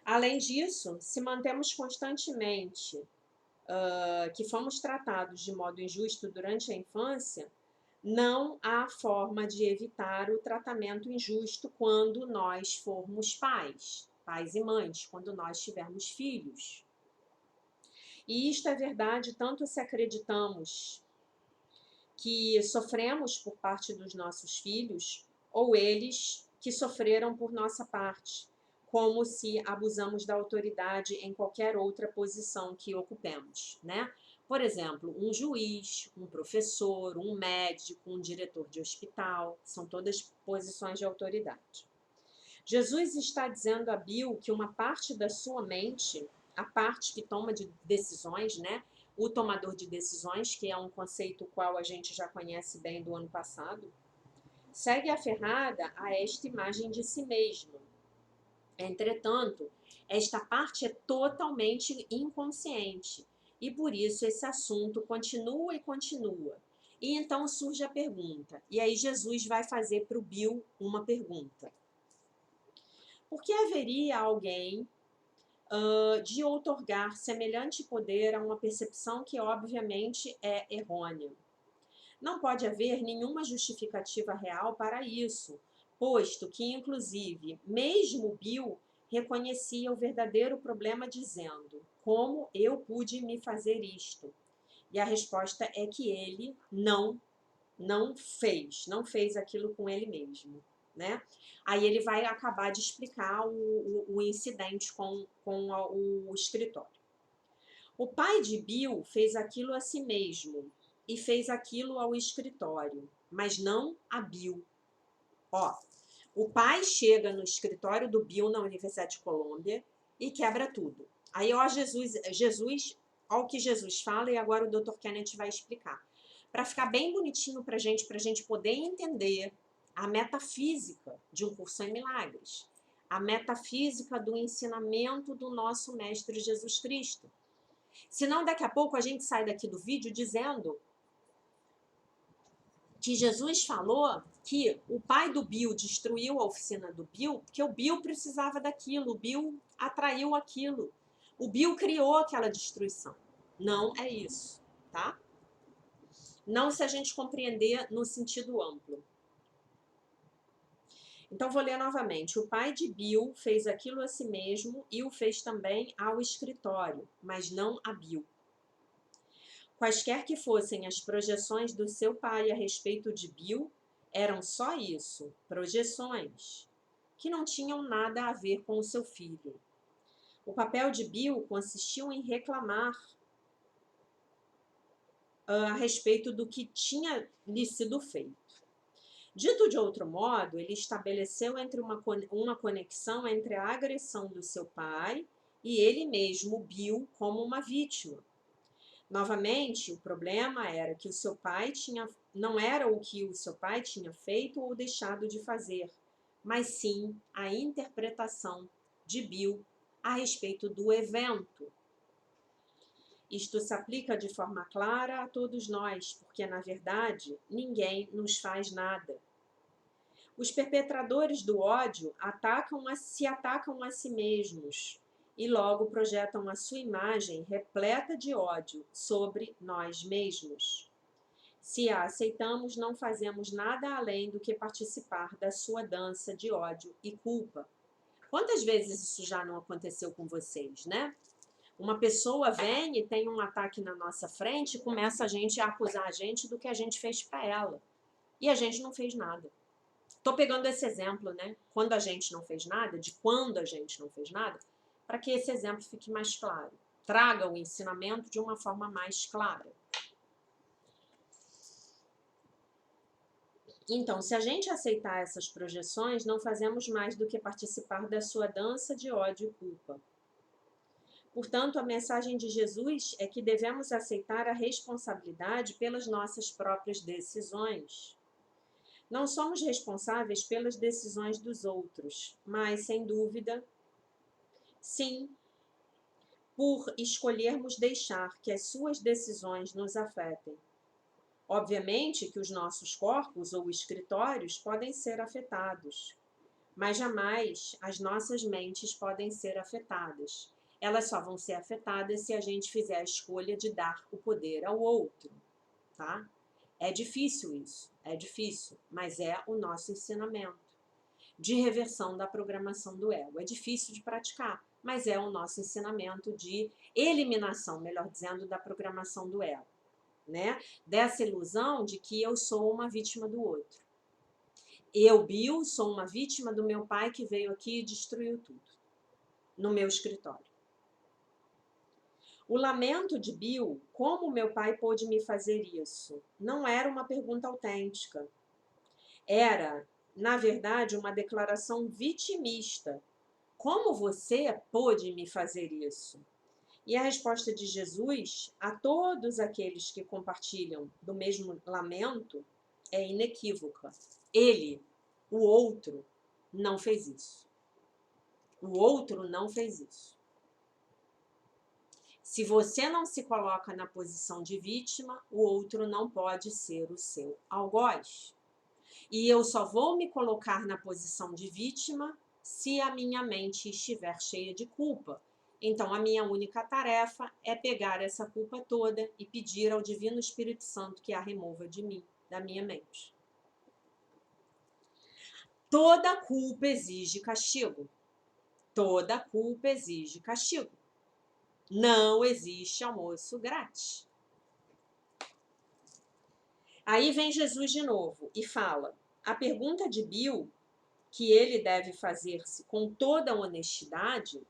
Além disso, se mantemos constantemente que fomos tratados de modo injusto durante a infância, não há forma de evitar o tratamento injusto quando nós formos pais e mães, quando nós tivermos filhos. E isto é verdade tanto se acreditamos que sofremos por parte dos nossos filhos, ou eles que sofreram por nossa parte, como se abusamos da autoridade em qualquer outra posição que ocupemos, né? Por exemplo, um juiz, um professor, um médico, um diretor de hospital, são todas posições de autoridade. Jesus está dizendo a Bill que uma parte da sua mente, a parte que toma de decisões, né? O tomador de decisões, que é um conceito qual a gente já conhece bem do ano passado, segue aferrada a esta imagem de si mesmo. Entretanto, esta parte é totalmente inconsciente e por isso esse assunto continua e continua. E então surge a pergunta, e aí Jesus vai fazer para o Bill uma pergunta. Por que haveria alguém de outorgar semelhante poder a uma percepção que obviamente é errônea? Não pode haver nenhuma justificativa real para isso, posto que, inclusive, mesmo Bill reconhecia o verdadeiro problema dizendo: como eu pude me fazer isto? E a resposta é que ele não não fez aquilo com ele mesmo, né? Aí ele vai acabar de explicar o incidente com o escritório. O pai de Bill fez aquilo a si mesmo e fez aquilo ao escritório, mas não a Bill. Ó, o pai chega no escritório do Bill na Universidade de Colômbia e quebra tudo. Aí, ó, ó o que Jesus fala e agora o Dr. Kenneth vai explicar. Para ficar bem bonitinho para a gente poder entender a metafísica de um curso em milagres, a metafísica do ensinamento do nosso Mestre Jesus Cristo. Senão, daqui a pouco a gente sai daqui do vídeo dizendo que Jesus falou que o pai do Bill destruiu a oficina do Bill porque o Bill precisava daquilo, o Bill atraiu aquilo, o Bill criou aquela destruição. Não é isso, tá? Não se a gente compreender no sentido amplo. Então, vou ler novamente. O pai de Bill fez aquilo a si mesmo e o fez também ao escritório, mas não a Bill. Quaisquer que fossem as projeções do seu pai a respeito de Bill, eram só isso, projeções, que não tinham nada a ver com o seu filho. O papel de Bill consistiu em reclamar a respeito do que tinha lhe sido feito. Dito de outro modo, ele estabeleceu uma conexão entre a agressão do seu pai e ele mesmo, Bill, como uma vítima. Novamente, o problema era que o seu pai não era o que o seu pai tinha feito ou deixado de fazer, mas sim a interpretação de Bill a respeito do evento. Isto se aplica de forma clara a todos nós, porque, na verdade, ninguém nos faz nada. Os perpetradores do ódio se atacam a si mesmos e logo projetam a sua imagem repleta de ódio sobre nós mesmos. Se a aceitamos, não fazemos nada além do que participar da sua dança de ódio e culpa. Quantas vezes isso já não aconteceu com vocês, né? Uma pessoa vem e tem um ataque na nossa frente e começa a acusar a gente do que a gente fez para ela. E a gente não fez nada. Estou pegando esse exemplo, né? Quando a gente não fez nada, para que esse exemplo fique mais claro. Traga o ensinamento de uma forma mais clara. Então, se a gente aceitar essas projeções, não fazemos mais do que participar da sua dança de ódio e culpa. Portanto, a mensagem de Jesus é que devemos aceitar a responsabilidade pelas nossas próprias decisões. Não somos responsáveis pelas decisões dos outros, mas, sem dúvida, sim, por escolhermos deixar que as suas decisões nos afetem. Obviamente que os nossos corpos ou escritórios podem ser afetados, mas jamais as nossas mentes podem ser afetadas. Elas só vão ser afetadas se a gente fizer a escolha de dar o poder ao outro, tá? É difícil isso, é difícil, mas é o nosso ensinamento de reversão da programação do ego. É difícil de praticar, mas é o nosso ensinamento de eliminação, melhor dizendo, da programação do ego, né? Dessa ilusão de que eu sou uma vítima do outro. Eu, Bill, sou uma vítima do meu pai que veio aqui e destruiu tudo no meu escritório. O lamento de Bill, como meu pai pôde me fazer isso, não era uma pergunta autêntica. Era, na verdade, uma declaração vitimista. Como você pôde me fazer isso? E a resposta de Jesus a todos aqueles que compartilham do mesmo lamento é inequívoca. Ele, o outro, não fez isso. O outro não fez isso. Se você não se coloca na posição de vítima, o outro não pode ser o seu algoz. E eu só vou me colocar na posição de vítima se a minha mente estiver cheia de culpa. Então, a minha única tarefa é pegar essa culpa toda e pedir ao Divino Espírito Santo que a remova de mim, da minha mente. Toda culpa exige castigo. Toda culpa exige castigo. Não existe almoço grátis. Aí vem Jesus de novo e fala, a pergunta de Bill, que ele deve fazer-se com toda honestidade,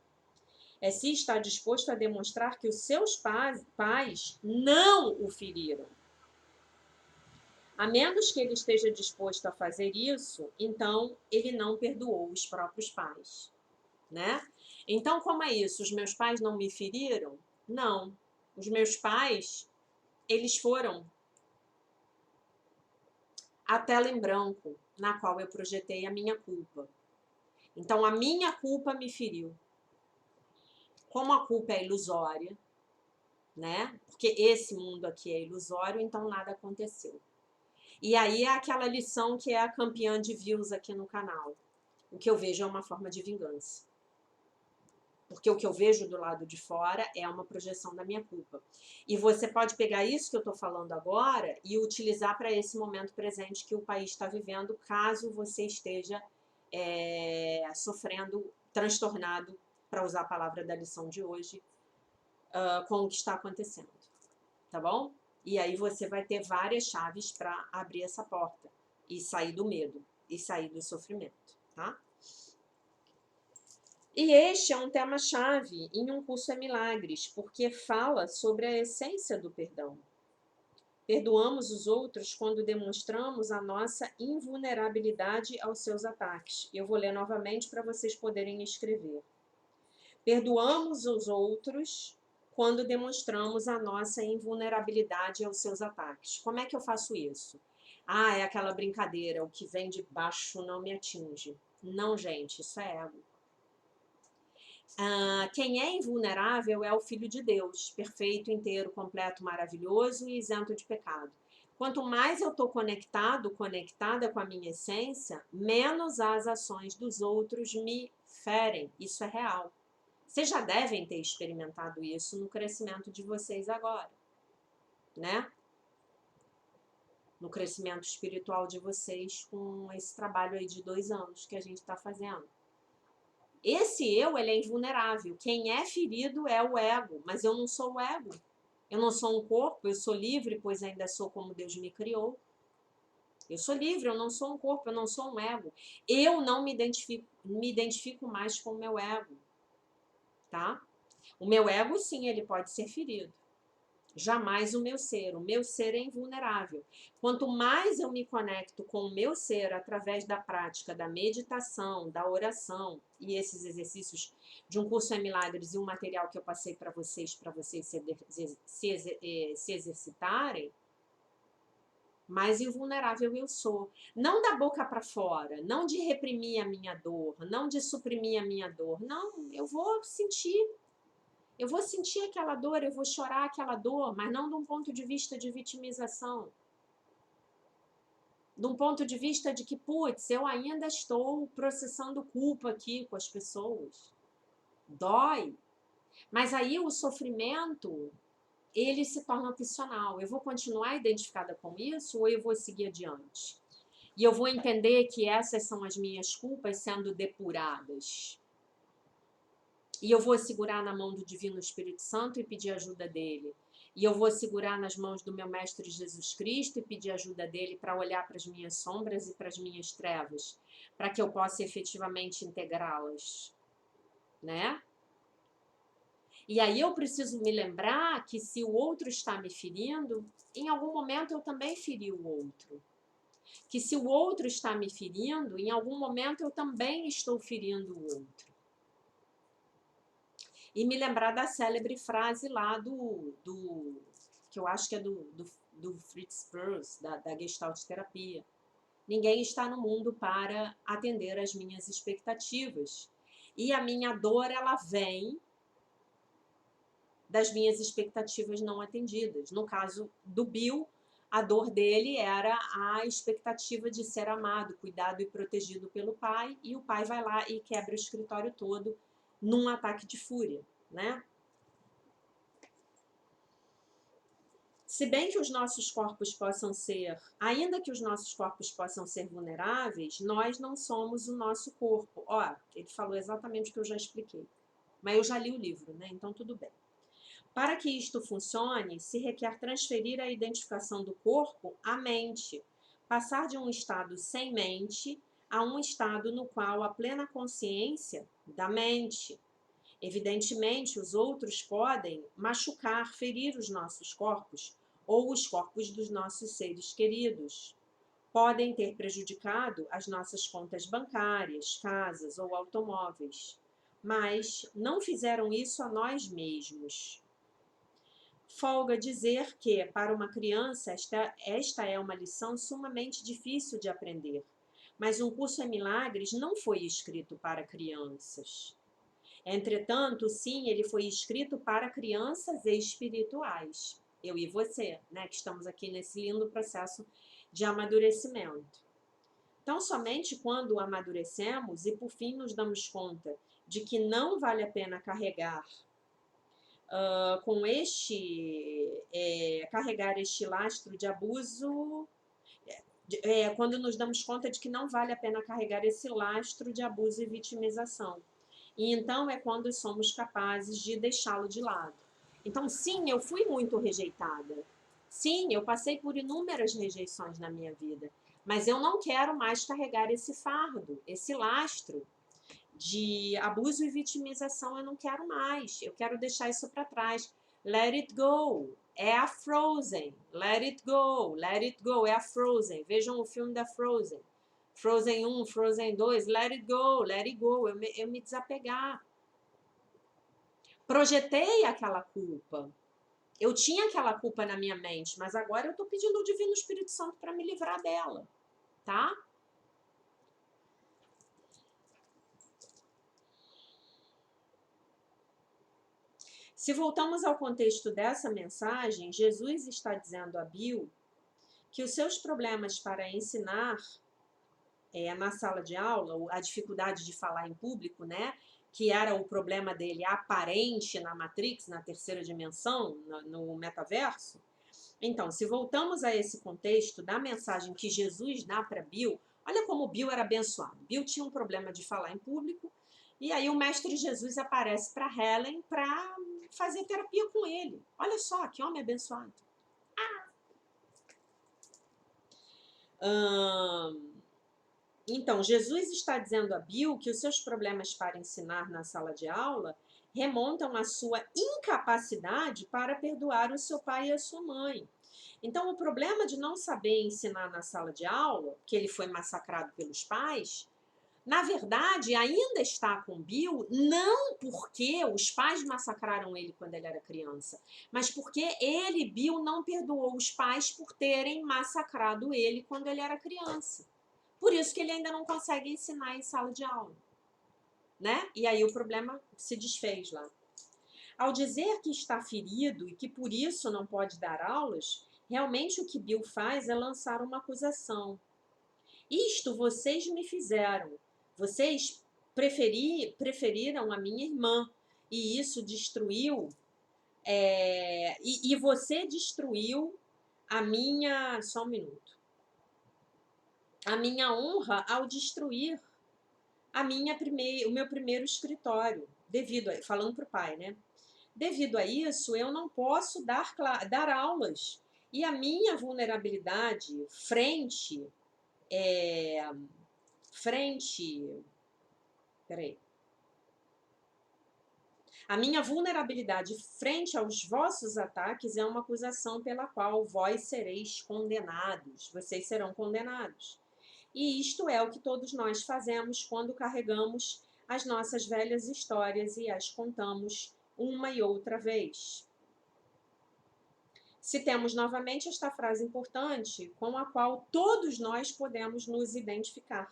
é se está disposto a demonstrar que os seus pais não o feriram. A menos que ele esteja disposto a fazer isso, então ele não perdoou os próprios pais, né? Então, como é isso? Os meus pais não me feriram? Não. Os meus pais, eles foram a tela em branco na qual eu projetei a minha culpa. Então, a minha culpa me feriu. Como a culpa é ilusória, né? Porque esse mundo aqui é ilusório, então nada aconteceu. E aí é aquela lição que é a campeã de views aqui no canal. O que eu vejo é uma forma de vingança. Porque o que eu vejo do lado de fora é uma projeção da minha culpa. E você pode pegar isso que eu estou falando agora e utilizar para esse momento presente que o país está vivendo, caso você esteja sofrendo, transtornado, para usar a palavra da lição de hoje, com o que está acontecendo. Tá bom? E aí você vai ter várias chaves para abrir essa porta e sair do medo e sair do sofrimento, tá? E este é um tema-chave em Um Curso em Milagres, porque fala sobre a essência do perdão. Perdoamos os outros quando demonstramos a nossa invulnerabilidade aos seus ataques. Eu vou ler novamente para vocês poderem escrever. Perdoamos os outros quando demonstramos a nossa invulnerabilidade aos seus ataques. Como é que eu faço isso? Ah, é aquela brincadeira, o que vem de baixo não me atinge. Não, gente, isso é ego. Quem é invulnerável é o Filho de Deus, perfeito, inteiro, completo, maravilhoso e isento de pecado. Quanto mais eu estou conectado, conectada com a minha essência, menos as ações dos outros me ferem. Isso é real. Vocês já devem ter experimentado isso no crescimento de vocês agora, né? No crescimento espiritual de vocês com esse trabalho aí de 2 anos que a gente está fazendo. Esse eu, ele é invulnerável. Quem é ferido é o ego, mas eu não sou o ego. Eu não sou um corpo, eu sou livre, pois ainda sou como Deus me criou. Eu sou livre, eu não sou um corpo, eu não sou um ego. Eu não me identifico mais com o meu ego, tá? O meu ego, sim, ele pode ser ferido. Jamais o meu ser. O meu ser é invulnerável. Quanto mais eu me conecto com o meu ser através da prática da meditação, da oração e esses exercícios de Um Curso em Milagres e um material que eu passei para vocês se exercitarem, mais invulnerável eu sou. Não da boca para fora, não de reprimir a minha dor, não de suprimir a minha dor. Não, eu vou sentir. Eu vou sentir aquela dor, eu vou chorar aquela dor, mas não de um ponto de vista de vitimização. De um ponto de vista de que, putz, eu ainda estou processando culpa aqui com as pessoas. Dói. Mas aí o sofrimento, ele se torna opcional. Eu vou continuar identificada com isso ou eu vou seguir adiante? E eu vou entender que essas são as minhas culpas sendo depuradas. E eu vou segurar na mão do Divino Espírito Santo e pedir ajuda dele. E eu vou segurar nas mãos do meu Mestre Jesus Cristo e pedir ajuda dele para olhar para as minhas sombras e para as minhas trevas, para que eu possa efetivamente integrá-las, né? E aí eu preciso me lembrar que se o outro está me ferindo, em algum momento eu também feri o outro. Que se o outro está me ferindo, em algum momento eu também estou ferindo o outro. E me lembrar da célebre frase lá que eu acho que é do Fritz Perls, da Gestalt terapia. Ninguém está no mundo para atender às minhas expectativas. E a minha dor, ela vem das minhas expectativas não atendidas. No caso do Bill, a dor dele era a expectativa de ser amado, cuidado e protegido pelo pai, e o pai vai lá e quebra o escritório todo num ataque de fúria, né? Se bem que os nossos corpos possam ser, ainda que os nossos corpos possam ser vulneráveis, nós não somos o nosso corpo. Ó, ele falou exatamente o que eu já expliquei. Mas eu já li o livro, né? Então tudo bem. Para que isto funcione, se requer transferir a identificação do corpo à mente, passar de um estado sem mente a um estado no qual a plena consciência da mente. Evidentemente, os outros podem machucar, ferir os nossos corpos ou os corpos dos nossos seres queridos. Podem ter prejudicado as nossas contas bancárias, casas ou automóveis, mas não fizeram isso a nós mesmos. Folga dizer que, para uma criança, esta é uma lição sumamente difícil de aprender, mas um curso em milagres não foi escrito para crianças. Entretanto, sim, ele foi escrito para crianças espirituais. Eu e você, né, que estamos aqui nesse lindo processo de amadurecimento. Então, somente quando amadurecemos e por fim nos damos conta de que não vale a pena carregar carregar este lastro de abuso, quando nos damos conta de que não vale a pena carregar esse lastro de abuso e vitimização. E então é quando somos capazes de deixá-lo de lado. Então, sim, eu fui muito rejeitada. Sim, eu passei por inúmeras rejeições na minha vida. Mas eu não quero mais carregar esse fardo, esse lastro de abuso e vitimização. Eu não quero mais. Eu quero deixar isso para trás. Let it go. É a Frozen. Let it go. Let it go. É a Frozen. Vejam o filme da Frozen. Frozen 1, Frozen 2, let it go, let it go, eu me desapegar. Projetei aquela culpa. Eu tinha aquela culpa na minha mente, mas agora eu estou pedindo ao Divino Espírito Santo para me livrar dela, tá? Se voltamos ao contexto dessa mensagem, Jesus está dizendo a Bill que os seus problemas para ensinar na sala de aula, a dificuldade de falar em público, né? Que era o problema dele aparente na Matrix, na terceira dimensão, no metaverso. Então, se voltamos a esse contexto da mensagem que Jesus dá para Bill, olha como Bill era abençoado. Bill tinha um problema de falar em público, e aí o Mestre Jesus aparece para Helen para fazer terapia com ele. Olha só, que homem abençoado. Então, Jesus está dizendo a Bill que os seus problemas para ensinar na sala de aula remontam à sua incapacidade para perdoar o seu pai e a sua mãe. Então, o problema de não saber ensinar na sala de aula, que ele foi massacrado pelos pais, na verdade, ainda está com Bill, não porque os pais massacraram ele quando ele era criança, mas porque ele, Bill, não perdoou os pais por terem massacrado ele quando ele era criança. Por isso que ele ainda não consegue ensinar em sala de aula, né? E aí o problema se desfez lá. Ao dizer que está ferido e que por isso não pode dar aulas, realmente o que Bill faz é lançar uma acusação. Isto vocês me fizeram. Vocês preferiram a minha irmã. E isso destruiu... E você destruiu a minha... Só um minuto. A minha honra ao destruir o meu primeiro escritório, falando para o pai, né? Devido a isso, eu não posso dar aulas. E a minha vulnerabilidade a minha vulnerabilidade frente aos vossos ataques é uma acusação pela qual vós sereis condenados. Vocês serão condenados. E isto é o que todos nós fazemos quando carregamos as nossas velhas histórias e as contamos uma e outra vez. Citemos novamente esta frase importante com a qual todos nós podemos nos identificar.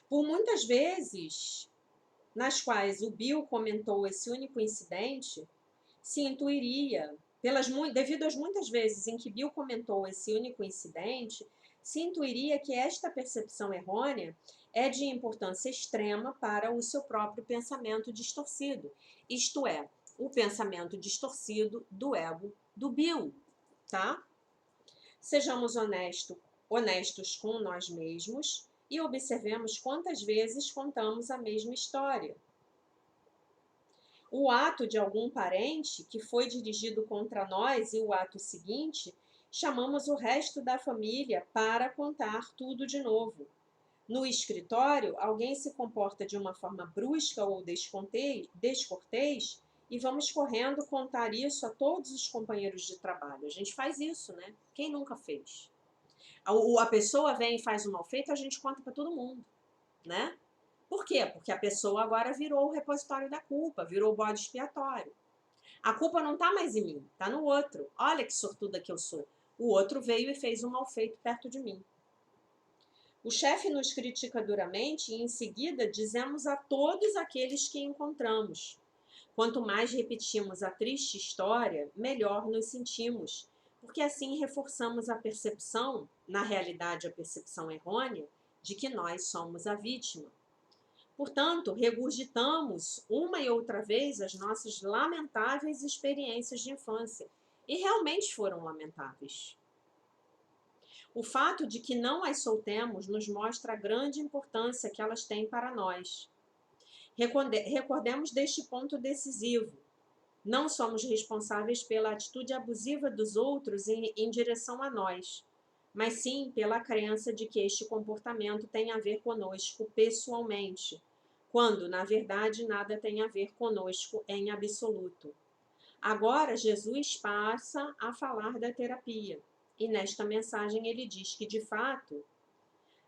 Por muitas vezes nas quais o Bill comentou esse único incidente, se intuiria, devido às muitas vezes em que Bill comentou esse único incidente, se intuiria que esta percepção errônea é de importância extrema para o seu próprio pensamento distorcido, isto é, o pensamento distorcido do ego do Bill, tá? Sejamos honestos com nós mesmos e observemos quantas vezes contamos a mesma história. O ato de algum parente que foi dirigido contra nós e o ato seguinte, chamamos o resto da família para contar tudo de novo. No escritório, alguém se comporta de uma forma brusca ou descortês e vamos correndo contar isso a todos os companheiros de trabalho. A gente faz isso, né? Quem nunca fez? A pessoa vem e faz um mal feito, a gente conta para todo mundo, né? Por quê? Porque a pessoa agora virou o repositório da culpa, virou o bode expiatório. A culpa não está mais em mim, está no outro. Olha que sortuda que eu sou. O outro veio e fez um mal feito perto de mim. O chefe nos critica duramente e, em seguida, dizemos a todos aqueles que encontramos. Quanto mais repetimos a triste história, melhor nos sentimos, porque assim reforçamos a percepção, na realidade a percepção errônea, de que nós somos a vítima. Portanto, regurgitamos uma e outra vez as nossas lamentáveis experiências de infância, e realmente foram lamentáveis. O fato de que não as soltemos nos mostra a grande importância que elas têm para nós. Recordemos deste ponto decisivo. Não somos responsáveis pela atitude abusiva dos outros em direção a nós, mas sim pela crença de que este comportamento tem a ver conosco pessoalmente, quando, na verdade, nada tem a ver conosco em absoluto. Agora, Jesus passa a falar da terapia. E nesta mensagem ele diz que, de fato,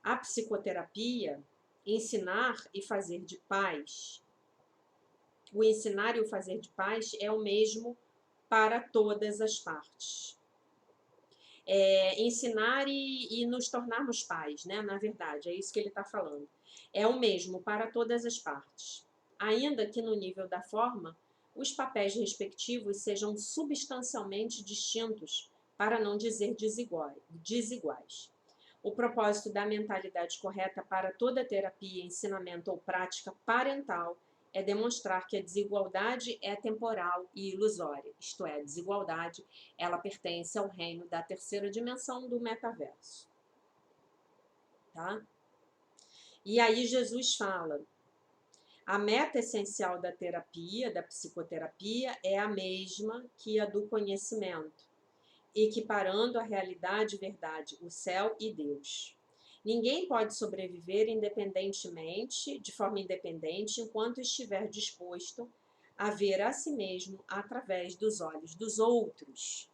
a psicoterapia, ensinar e fazer de paz, o ensinar e o fazer de paz é o mesmo para todas as partes. Ensinar e nos tornarmos pais, né? Na verdade, é isso que ele está falando. É o mesmo para todas as partes. Ainda que no nível da forma, os papéis respectivos sejam substancialmente distintos, para não dizer desiguais. O propósito da mentalidade correta para toda terapia, ensinamento ou prática parental é demonstrar que a desigualdade é temporal e ilusória, isto é, a desigualdade, ela pertence ao reino da terceira dimensão do metaverso. Tá? E aí Jesus fala, a meta essencial da terapia, da psicoterapia, é a mesma que a do conhecimento, equiparando a realidade e verdade, o céu e Deus. Ninguém pode sobreviver independentemente, de forma independente, enquanto estiver disposto a ver a si mesmo através dos olhos dos outros.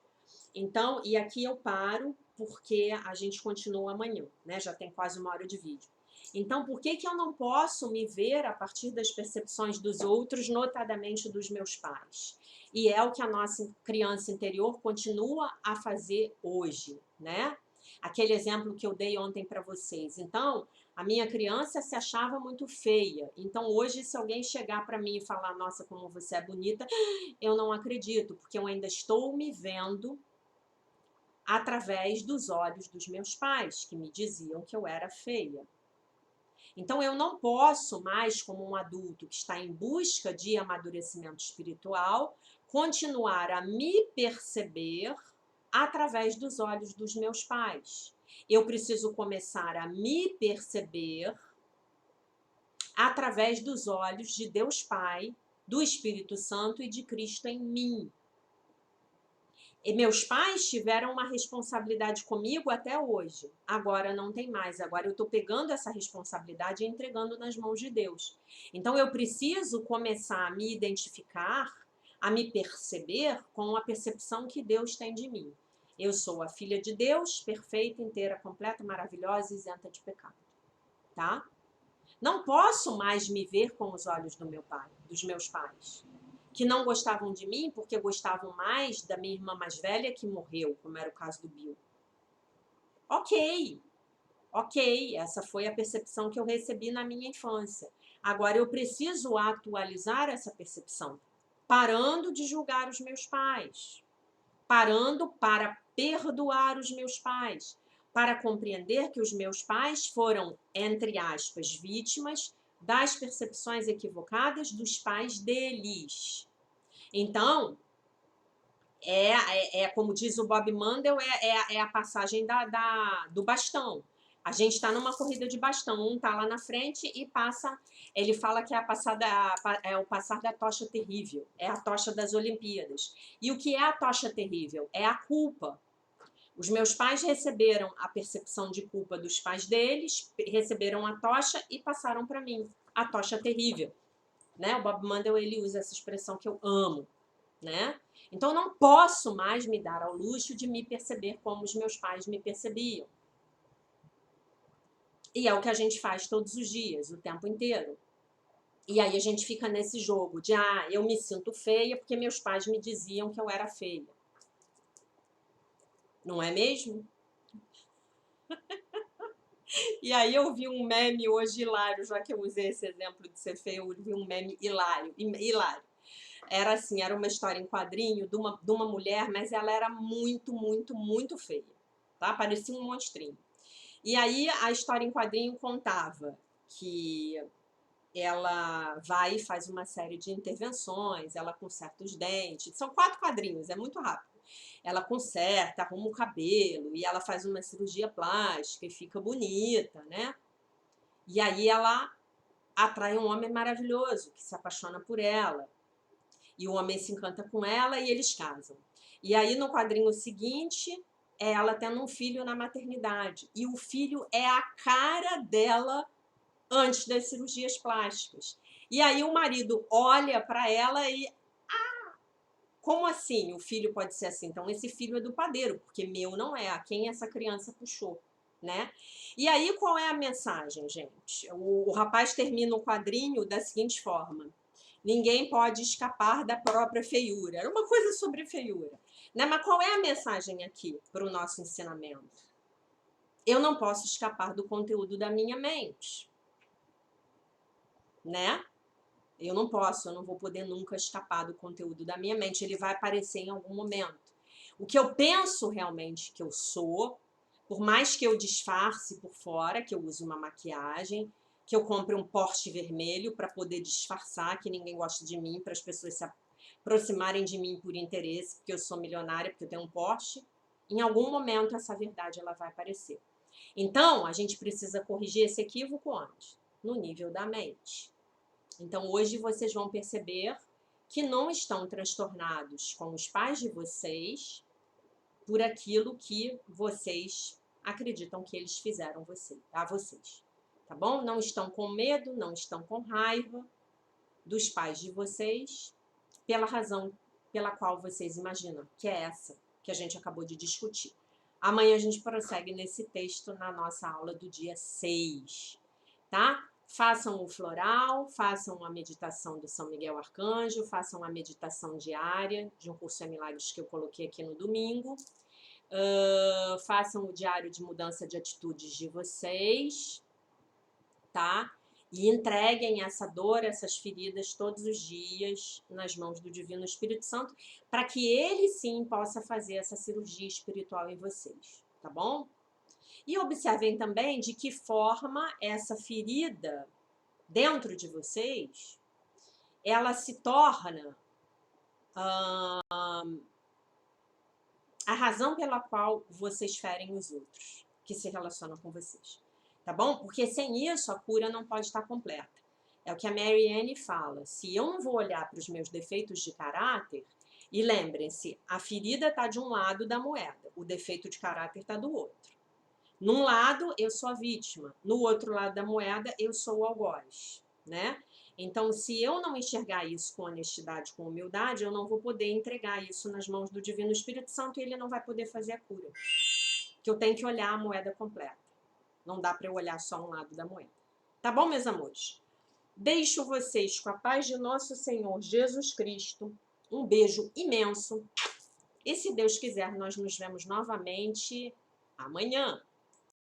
Então, e aqui eu paro, porque a gente continua amanhã, né? Já tem quase 1 hora de vídeo. Então, por que eu não posso me ver a partir das percepções dos outros, notadamente dos meus pais? E é o que a nossa criança interior continua a fazer hoje, né? Aquele exemplo que eu dei ontem para vocês. Então, a minha criança se achava muito feia. Então, hoje, se alguém chegar para mim e falar, nossa, como você é bonita, eu não acredito, porque eu ainda estou me vendo através dos olhos dos meus pais, que me diziam que eu era feia. Então, eu não posso mais, como um adulto que está em busca de amadurecimento espiritual, continuar a me perceber através dos olhos dos meus pais. Eu preciso começar a me perceber através dos olhos de Deus Pai, do Espírito Santo e de Cristo em mim. E meus pais tiveram uma responsabilidade comigo até hoje. Agora não tem mais. Agora eu estou pegando essa responsabilidade e entregando nas mãos de Deus. Então eu preciso começar a me identificar, a me perceber com a percepção que Deus tem de mim. Eu sou a filha de Deus, perfeita, inteira, completa, maravilhosa e isenta de pecado. Tá? Não posso mais me ver com os olhos do meu pai, dos meus pais, que não gostavam de mim porque gostavam mais da minha irmã mais velha que morreu, como era o caso do Bill. Ok, essa foi a percepção que eu recebi na minha infância. Agora eu preciso atualizar essa percepção, parando de julgar os meus pais, parando para perdoar os meus pais, para compreender que os meus pais foram, entre aspas, vítimas das percepções equivocadas dos pais deles. Então, como diz o Bob Mandel, é a passagem do bastão. A gente está numa corrida de bastão, um está lá na frente e passa, ele fala que é o passar da tocha terrível, é a tocha das Olimpíadas. E o que é a tocha terrível? É a culpa. Os meus pais receberam a percepção de culpa dos pais deles, receberam a tocha e passaram para mim, a tocha terrível. Né? O Bob Mandel, ele usa essa expressão que eu amo, né? Então, eu não posso mais me dar ao luxo de me perceber como os meus pais me percebiam. E é o que a gente faz todos os dias, o tempo inteiro. E aí a gente fica nesse jogo de, eu me sinto feia porque meus pais me diziam que eu era feia. Não é mesmo? E aí eu vi um meme hoje hilário, já que eu usei esse exemplo de ser feia, eu vi um meme hilário. Era assim, era uma história em quadrinho de uma mulher, mas ela era muito, muito, muito feia, tá? Parecia um monstrinho. E aí a história em quadrinho contava que ela vai e faz uma série de intervenções, ela conserta os dentes, são 4 quadrinhos, é muito rápido. Ela conserta, arruma o cabelo, e ela faz uma cirurgia plástica e fica bonita, né? E aí ela atrai um homem maravilhoso, que se apaixona por ela. E o homem se encanta com ela e eles casam. E aí no quadrinho seguinte, é ela tendo um filho na maternidade. E o filho é a cara dela antes das cirurgias plásticas. E aí o marido olha para ela e... como assim o filho pode ser assim? Então esse filho é do padeiro, porque meu não é. A quem essa criança puxou, né? E aí qual é a mensagem, gente? O rapaz termina o quadrinho da seguinte forma: ninguém pode escapar da própria feiura. Era uma coisa sobre feiura, né? Mas qual é a mensagem aqui para o nosso ensinamento? Eu não posso escapar do conteúdo da minha mente, né? Eu não vou poder nunca escapar do conteúdo da minha mente. Ele vai aparecer em algum momento. O que eu penso realmente que eu sou, por mais que eu disfarce por fora, que eu use uma maquiagem, que eu compre um Porsche vermelho para poder disfarçar que ninguém gosta de mim, para as pessoas se aproximarem de mim por interesse, porque eu sou milionária, porque eu tenho um Porsche, em algum momento essa verdade ela vai aparecer. Então, a gente precisa corrigir esse equívoco onde? No nível da mente. Então, hoje vocês vão perceber que não estão transtornados com os pais de vocês por aquilo que vocês acreditam que eles fizeram a vocês, tá bom? Não estão com medo, não estão com raiva dos pais de vocês pela razão pela qual vocês imaginam, que é essa que a gente acabou de discutir. Amanhã a gente prossegue nesse texto na nossa aula do dia 6, tá? Façam o floral, façam a meditação do São Miguel Arcanjo, façam a meditação diária de um curso de milagres que eu coloquei aqui no domingo. Façam o diário de mudança de atitudes de vocês, tá? E entreguem essa dor, essas feridas todos os dias nas mãos do Divino Espírito Santo, para que ele sim possa fazer essa cirurgia espiritual em vocês, tá bom? E observem também de que forma essa ferida dentro de vocês, ela se torna a razão pela qual vocês ferem os outros, que se relacionam com vocês. Tá bom? Porque sem isso a cura não pode estar completa. É o que a Marianne fala. Se eu não vou olhar para os meus defeitos de caráter, e lembrem-se, a ferida está de um lado da moeda, o defeito de caráter está do outro. Num lado, eu sou a vítima. No outro lado da moeda, eu sou o algoz, né? Então, se eu não enxergar isso com honestidade, com humildade, eu não vou poder entregar isso nas mãos do Divino Espírito Santo e ele não vai poder fazer a cura. Que eu tenho que olhar a moeda completa. Não dá para eu olhar só um lado da moeda. Tá bom, meus amores? Deixo vocês com a paz de nosso Senhor Jesus Cristo. Um beijo imenso. E se Deus quiser, nós nos vemos novamente amanhã.